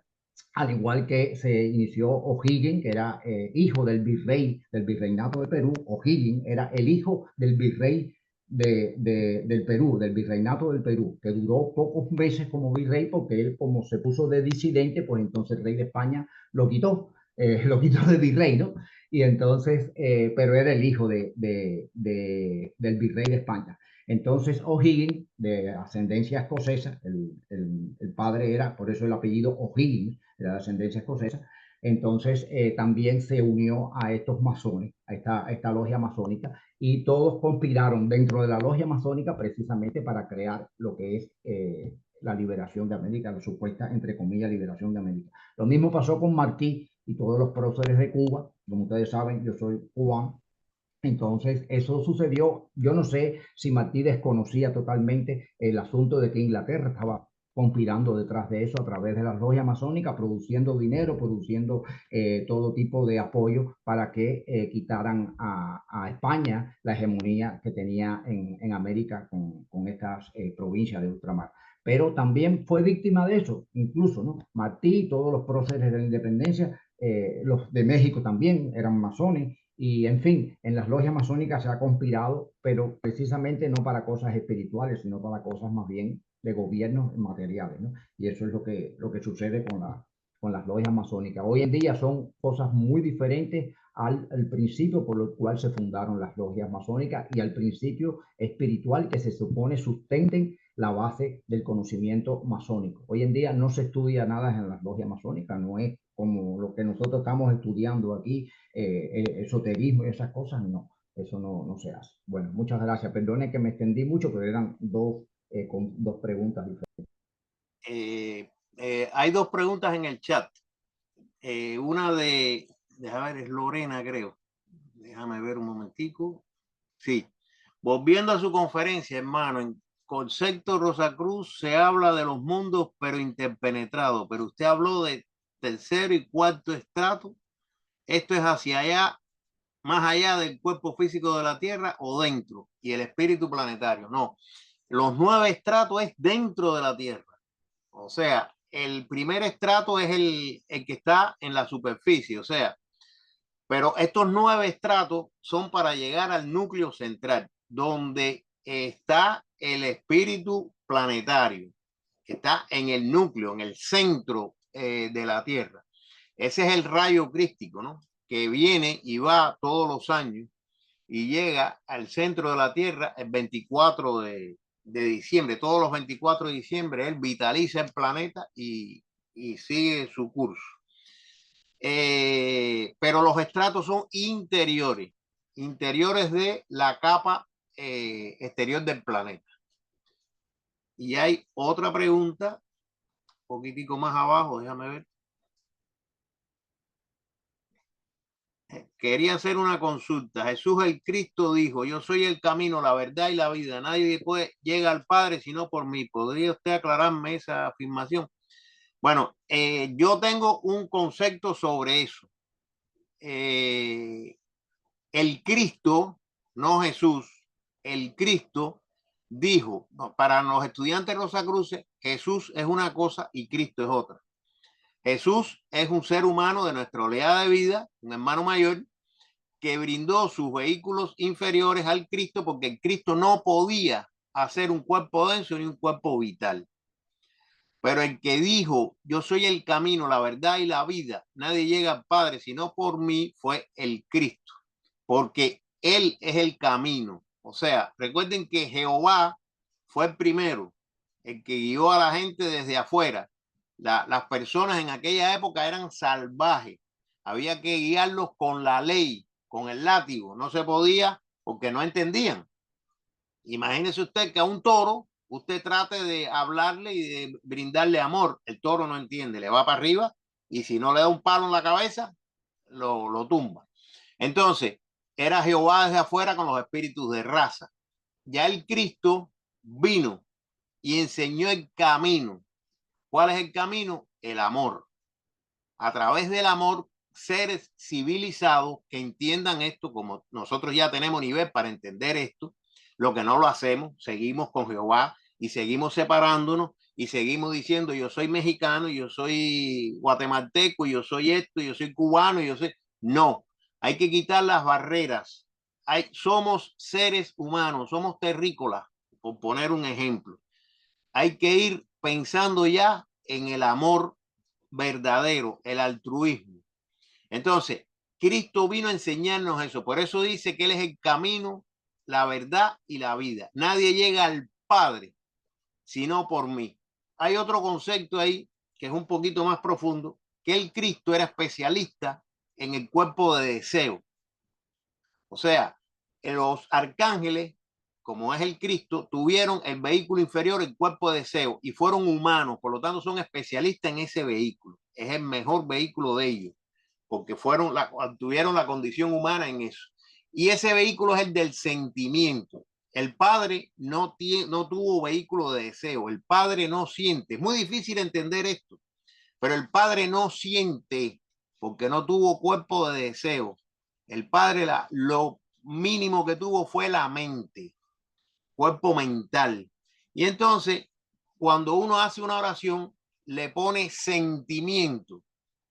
al igual que se inició O'Higgins, que era hijo del virrey del virreinato de Perú. O'Higgins era el hijo del virrey del Perú, del virreinato del Perú, que duró pocos meses como virrey porque él, como se puso de disidente, pues entonces el rey de España lo quitó de virrey, ¿no? Y entonces, pero era el hijo del virrey de España. Entonces O'Higgins, de ascendencia escocesa, el padre era, por eso el apellido O'Higgins, era de ascendencia escocesa. Entonces también se unió a estos masones, a esta logia masónica, y todos conspiraron dentro de la logia masónica precisamente para crear lo que es la liberación de América, la supuesta, entre comillas, liberación de América. Lo mismo pasó con Martí y todos los próceres de Cuba. Como ustedes saben, yo soy cubano. Entonces, eso sucedió. Yo no sé si Martí desconocía totalmente el asunto de que Inglaterra estaba conspirando detrás de eso a través de las logias masónicas, produciendo dinero, produciendo todo tipo de apoyo para que quitaran a España la hegemonía que tenía en América con estas provincias de ultramar. Pero también fue víctima de eso, incluso, ¿no? Martí y todos los próceres de la independencia, los de México también eran masones. Y en fin, en las logias masónicas se ha conspirado, pero precisamente no para cosas espirituales, sino para cosas más bien de gobiernos materiales, ¿no? Y eso es lo que sucede con las logias masónicas. Hoy en día son cosas muy diferentes al principio por lo cual se fundaron las logias masónicas y al principio espiritual que se supone sustenten la base del conocimiento masónico. Hoy en día no se estudia nada en las logias masónicas, no es como lo que nosotros estamos estudiando aquí, esoterismo y esas cosas, no, eso no se hace. Bueno, muchas gracias. Perdone que me extendí mucho, pero eran con dos preguntas diferentes. Hay dos preguntas en el chat. Una déjame ver, es Lorena, creo. Déjame ver un momentico. Sí. Volviendo a su conferencia, hermano, en concepto Rosacruz se habla de los mundos, pero interpenetrados. Pero usted habló de tercero y cuarto estrato. Esto es hacia allá, más allá del cuerpo físico de la Tierra o dentro, y el espíritu planetario. No, los 9 estratos es dentro de la Tierra. O sea, el primer estrato es el que está en la superficie, o sea, pero estos 9 estratos son para llegar al núcleo central, donde está el espíritu planetario, que está en el núcleo, en el centro de la Tierra. Ese es el rayo crístico, ¿no? Que viene y va todos los años y llega al centro de la Tierra el 24 de diciembre. Todos los 24 de diciembre él vitaliza el planeta y sigue su curso. Pero los estratos son interiores de la capa exterior del planeta. Y hay otra pregunta, un poquitico más abajo, déjame ver. Quería hacer una consulta. Jesús el Cristo dijo, yo soy el camino, la verdad y la vida. Nadie llega al Padre sino por mí. ¿Podría usted aclararme esa afirmación? Bueno, yo tengo un concepto sobre eso. El Cristo, no Jesús, el Cristo dijo, para los estudiantes Rosacruces, Jesús es una cosa y Cristo es otra. Jesús es un ser humano de nuestra oleada de vida, un hermano mayor, que brindó sus vehículos inferiores al Cristo porque el Cristo no podía hacer un cuerpo denso ni un cuerpo vital. Pero el que dijo, yo soy el camino, la verdad y la vida, nadie llega al Padre sino por mí, fue el Cristo, porque Él es el camino. O sea, recuerden que Jehová fue el primero, el que guió a la gente desde afuera. Las personas en aquella época eran salvajes, había que guiarlos con la ley, con el látigo, no se podía porque no entendían. Imagínese usted que a un toro usted trate de hablarle y de brindarle amor, el toro no entiende, le va para arriba y si no le da un palo en la cabeza, lo tumba. Entonces, era Jehová desde afuera con los espíritus de raza. Ya el Cristo vino y enseñó el camino. ¿Cuál es el camino? El amor. A través del amor, seres civilizados que entiendan esto, como nosotros ya tenemos nivel para entender esto, lo que no lo hacemos, seguimos con Jehová y seguimos separándonos y seguimos diciendo yo soy mexicano, yo soy guatemalteco, yo soy esto, yo soy cubano, yo soy... No, hay que quitar las barreras. Somos seres humanos, somos terrícolas, por poner un ejemplo. Hay que ir pensando ya en el amor verdadero, el altruismo. Entonces, Cristo vino a enseñarnos eso. Por eso dice que Él es el camino, la verdad y la vida. Nadie llega al Padre sino por mí. Hay otro concepto ahí que es un poquito más profundo, que el Cristo era especialista en el cuerpo de deseo. O sea, los arcángeles, como es el Cristo, tuvieron el vehículo inferior, el cuerpo de deseo, y fueron humanos, por lo tanto son especialistas en ese vehículo. Es el mejor vehículo de ellos, porque tuvieron la condición humana en eso. Y ese vehículo es el del sentimiento. El Padre no tuvo vehículo de deseo, el Padre no siente. Es muy difícil entender esto, pero el Padre no siente porque no tuvo cuerpo de deseo. El Padre lo mínimo que tuvo fue la mente, cuerpo mental. Y entonces, cuando uno hace una oración, le pone sentimiento.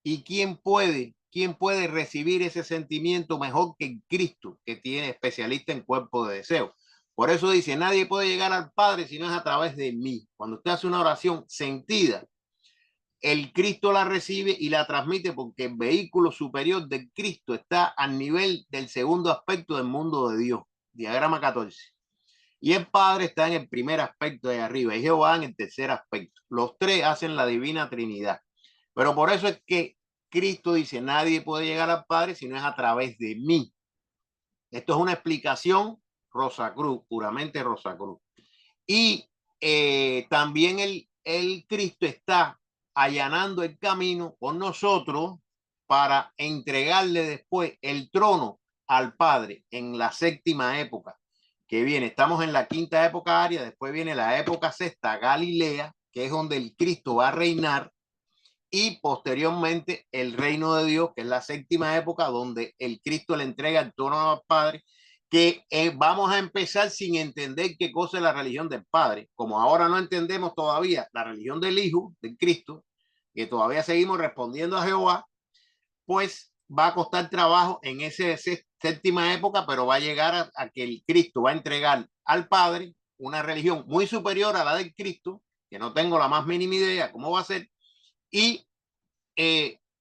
¿Y quién puede recibir ese sentimiento mejor que Cristo, que tiene especialista en cuerpo de deseo? Por eso dice, nadie puede llegar al Padre si no es a través de mí. Cuando usted hace una oración sentida, el Cristo la recibe y la transmite porque el vehículo superior del Cristo está al nivel del segundo aspecto del mundo de Dios, diagrama 14. Y el Padre está en el primer aspecto de arriba y Jehová en el tercer aspecto. Los tres hacen la divina Trinidad. Pero por eso es que Cristo dice, nadie puede llegar al Padre si no es a través de mí. Esto es una explicación Rosacruz, puramente Rosacruz. Y también el Cristo está allanando el camino con nosotros para entregarle después el trono al Padre en la séptima época que viene. Estamos en la quinta época aria, después viene la época sexta Galilea, que es donde el Cristo va a reinar, y posteriormente el reino de Dios, que es la séptima época, donde el Cristo le entrega el trono al Padre, que vamos a empezar sin entender qué cosa es la religión del Padre, como ahora no entendemos todavía la religión del Hijo, del Cristo, que todavía seguimos respondiendo a Jehová, pues va a costar trabajo en esa séptima época, pero va a llegar a que el Cristo va a entregar al Padre una religión muy superior a la del Cristo, que no tengo la más mínima idea cómo va a ser, y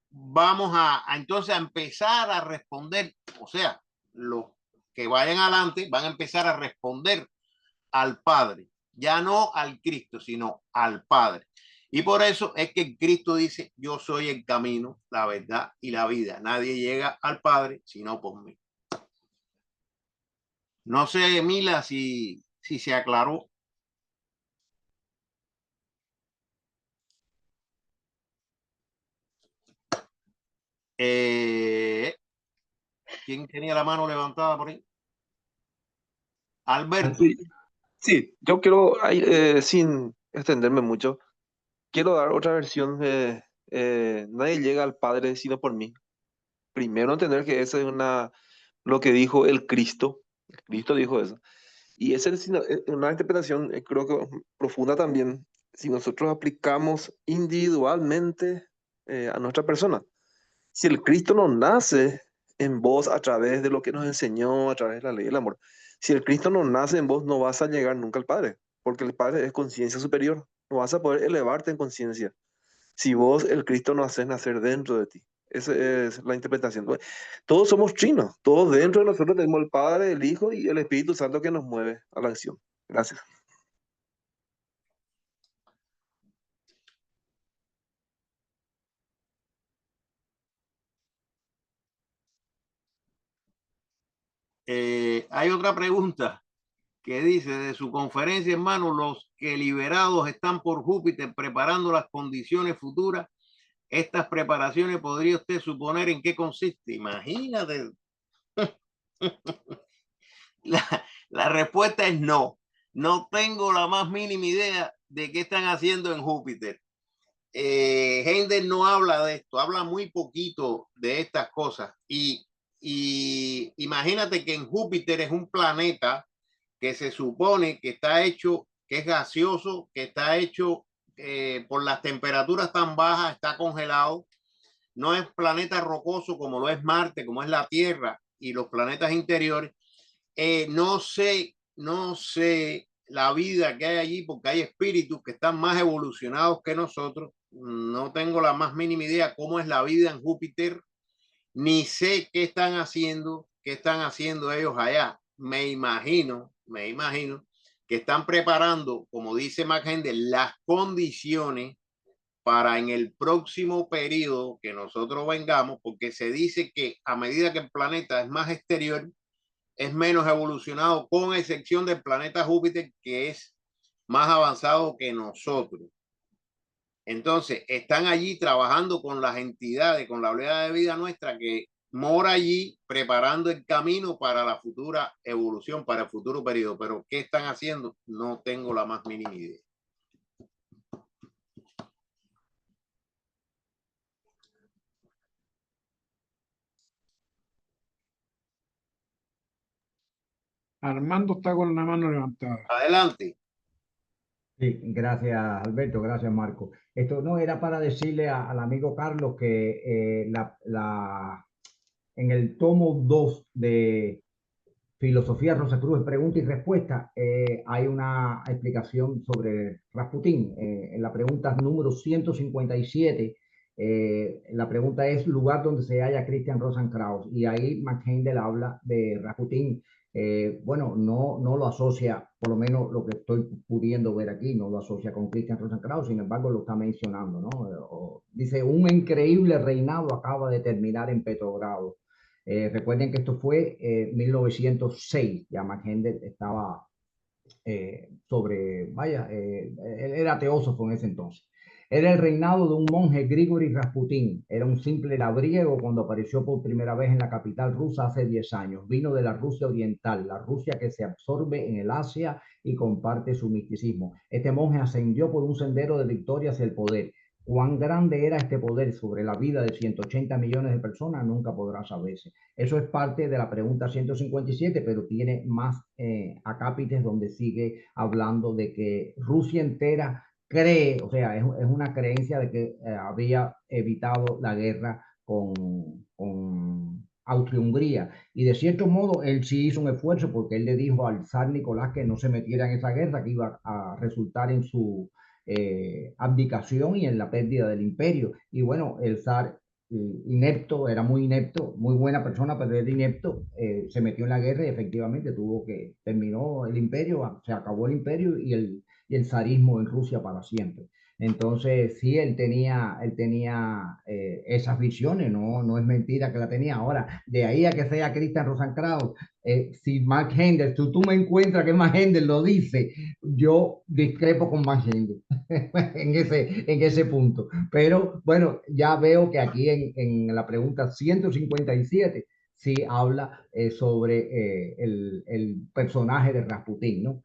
vamos entonces a empezar a responder, o sea, los que vayan adelante van a empezar a responder al Padre, ya no al Cristo, sino al Padre. Y por eso es que el Cristo dice, yo soy el camino, la verdad y la vida. Nadie llega al Padre sino por mí. No sé, Mila, si se aclaró. ¿Quién tenía la mano levantada por ahí? Alberto. Sí, yo quiero, sin extenderme mucho, quiero dar otra versión de nadie llega al Padre sino por mí. Primero entender que eso es lo que dijo el Cristo. El Cristo dijo eso. Y esa es una interpretación, creo que profunda también, si nosotros aplicamos individualmente a nuestra persona. Si el Cristo no nace en vos a través de lo que nos enseñó, a través de la ley del amor, si el Cristo no nace en vos, no vas a llegar nunca al Padre, porque el Padre es conciencia superior. No vas a poder elevarte en conciencia si vos, el Cristo, no haces nacer dentro de ti. Esa es la interpretación. Todos somos trinos, todos dentro de nosotros tenemos el Padre, el Hijo y el Espíritu Santo que nos mueve a la acción. Gracias. Hay otra pregunta que dice, de su conferencia, hermano, los que liberados están por Júpiter preparando las condiciones futuras. Estas preparaciones, ¿podría usted suponer en qué consiste? Imagínate. La respuesta es no. No tengo la más mínima idea de qué están haciendo en Júpiter. Heindel no habla de esto, habla muy poquito de estas cosas. Y imagínate que en Júpiter es un planeta que se supone que está hecho, que es gaseoso, que está hecho por las temperaturas tan bajas, está congelado. No es planeta rocoso como lo es Marte, como es la Tierra y los planetas interiores. No sé la vida que hay allí porque hay espíritus que están más evolucionados que nosotros. No tengo la más mínima idea cómo es la vida en Júpiter, ni sé qué están haciendo ellos allá. Me imagino que están preparando, como dice McHenry, las condiciones para en el próximo periodo que nosotros vengamos, porque se dice que a medida que el planeta es más exterior, es menos evolucionado, con excepción del planeta Júpiter, que es más avanzado que nosotros. Entonces, están allí trabajando con las entidades, con la oleada de vida nuestra que mora allí, preparando el camino para la futura evolución, para el futuro periodo. Pero, ¿qué están haciendo? No tengo la más mínima idea. Armando está con la mano levantada. Adelante. Sí, gracias Alberto, gracias Marco. Esto no era para decirle al amigo Carlos que en el tomo 2 de Filosofía Rosacruz, pregunta y respuesta, hay una explicación sobre Rasputín. En la pregunta número 157, la pregunta es lugar donde se halla Christian Rosenkrantz, y ahí McHendel habla de Rasputín. Bueno, no lo asocia, por lo menos lo que estoy pudiendo ver aquí, no lo asocia con Christian Rosenkrantz, sin embargo lo está mencionando, ¿no? Dice, un increíble reinado acaba de terminar en Petrogrado. Recuerden que esto fue 1906, ya McHendel estaba él era teósofo en ese entonces. Era el reinado de un monje Grigori Rasputin. Era un simple labriego cuando apareció por primera vez en la capital rusa hace 10 años. Vino de la Rusia oriental, la Rusia que se absorbe en el Asia y comparte su misticismo. Este monje ascendió por un sendero de victoria hacia el poder. Cuán grande era este poder sobre la vida de 180 millones de personas nunca podrá saberse. Eso es parte de la pregunta 157, pero tiene más acápites donde sigue hablando de que Rusia entera cree, o sea, es una creencia de que había evitado la guerra con Austria-Hungría. Y de cierto modo, él sí hizo un esfuerzo porque él le dijo al zar Nicolás que no se metiera en esa guerra, que iba a resultar en su abdicación y en la pérdida del imperio. Y bueno, el zar inepto, era muy inepto, muy buena persona, pero era inepto, se metió en la guerra y efectivamente terminó el imperio, se acabó el imperio y el zarismo en Rusia para siempre. Entonces, sí, él tenía esas visiones, no es mentira que la tenía. Ahora, de ahí a que sea Christian Rosenkrantz, si McHendel, tú me encuentras que McHendel lo dice, yo discrepo con McHendel en ese punto. Pero bueno, ya veo que aquí en la pregunta 157 sí habla sobre el personaje de Rasputín, ¿no?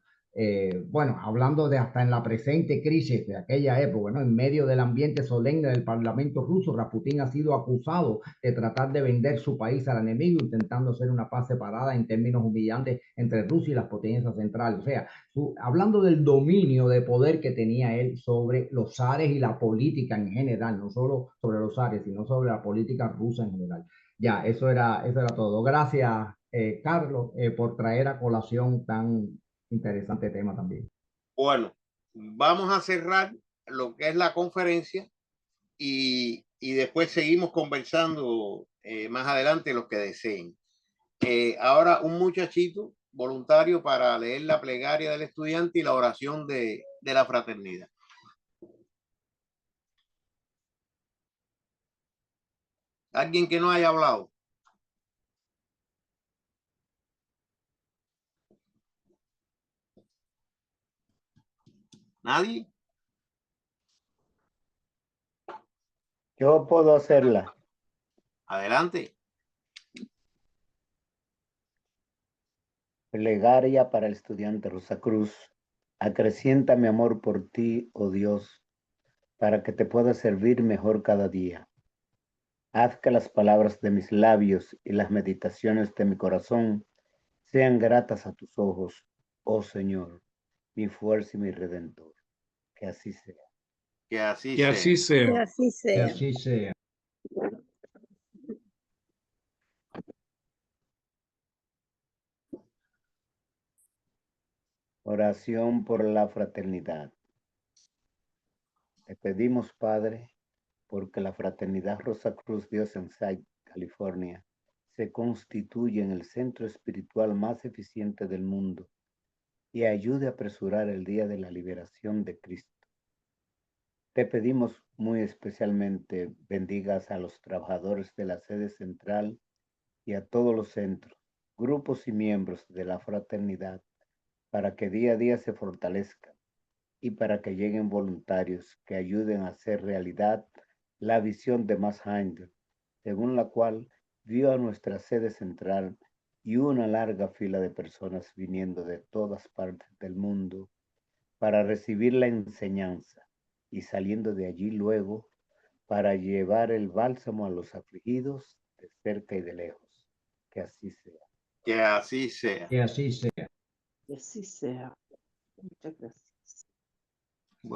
Bueno, hablando de hasta en la presente crisis de aquella época, ¿no? En medio del ambiente solemne del Parlamento ruso, Rasputín ha sido acusado de tratar de vender su país al enemigo, intentando hacer una paz separada en términos humillantes entre Rusia y las potencias centrales. O sea, hablando del dominio de poder que tenía él sobre los zares y la política en general, no solo sobre los zares, sino sobre la política rusa en general. Ya, eso era todo. Gracias, Carlos, por traer a colación tan interesante tema también. Bueno, vamos a cerrar lo que es la conferencia y después seguimos conversando más adelante los que deseen. Ahora un muchachito voluntario para leer la plegaria del estudiante y la oración de la fraternidad. ¿Alguien que no haya hablado? ¿Nadie? Yo puedo hacerla. Adelante. Plegaria para el estudiante Rosacruz. Acrecienta mi amor por ti, oh Dios, para que te pueda servir mejor cada día. Haz que las palabras de mis labios y las meditaciones de mi corazón sean gratas a tus ojos, oh Señor, mi fuerza y mi redentor. Que así sea. Que así Que sea. así sea. Que así Que sea. así sea. Oración por la fraternidad. Te pedimos, Padre, porque la Fraternidad Rosacruz de Oceanside, California, se constituye en el centro espiritual más eficiente del mundo y ayude a apresurar el día de la liberación de Cristo. Te pedimos muy especialmente bendigas a los trabajadores de la sede central y a todos los centros, grupos y miembros de la fraternidad para que día a día se fortalezcan y para que lleguen voluntarios que ayuden a hacer realidad la visión de Max Heindel, según la cual vio a nuestra sede central y una larga fila de personas viniendo de todas partes del mundo para recibir la enseñanza y saliendo de allí luego para llevar el bálsamo a los afligidos de cerca y de lejos. Que así sea. Que así sea. Que así sea. Que así sea.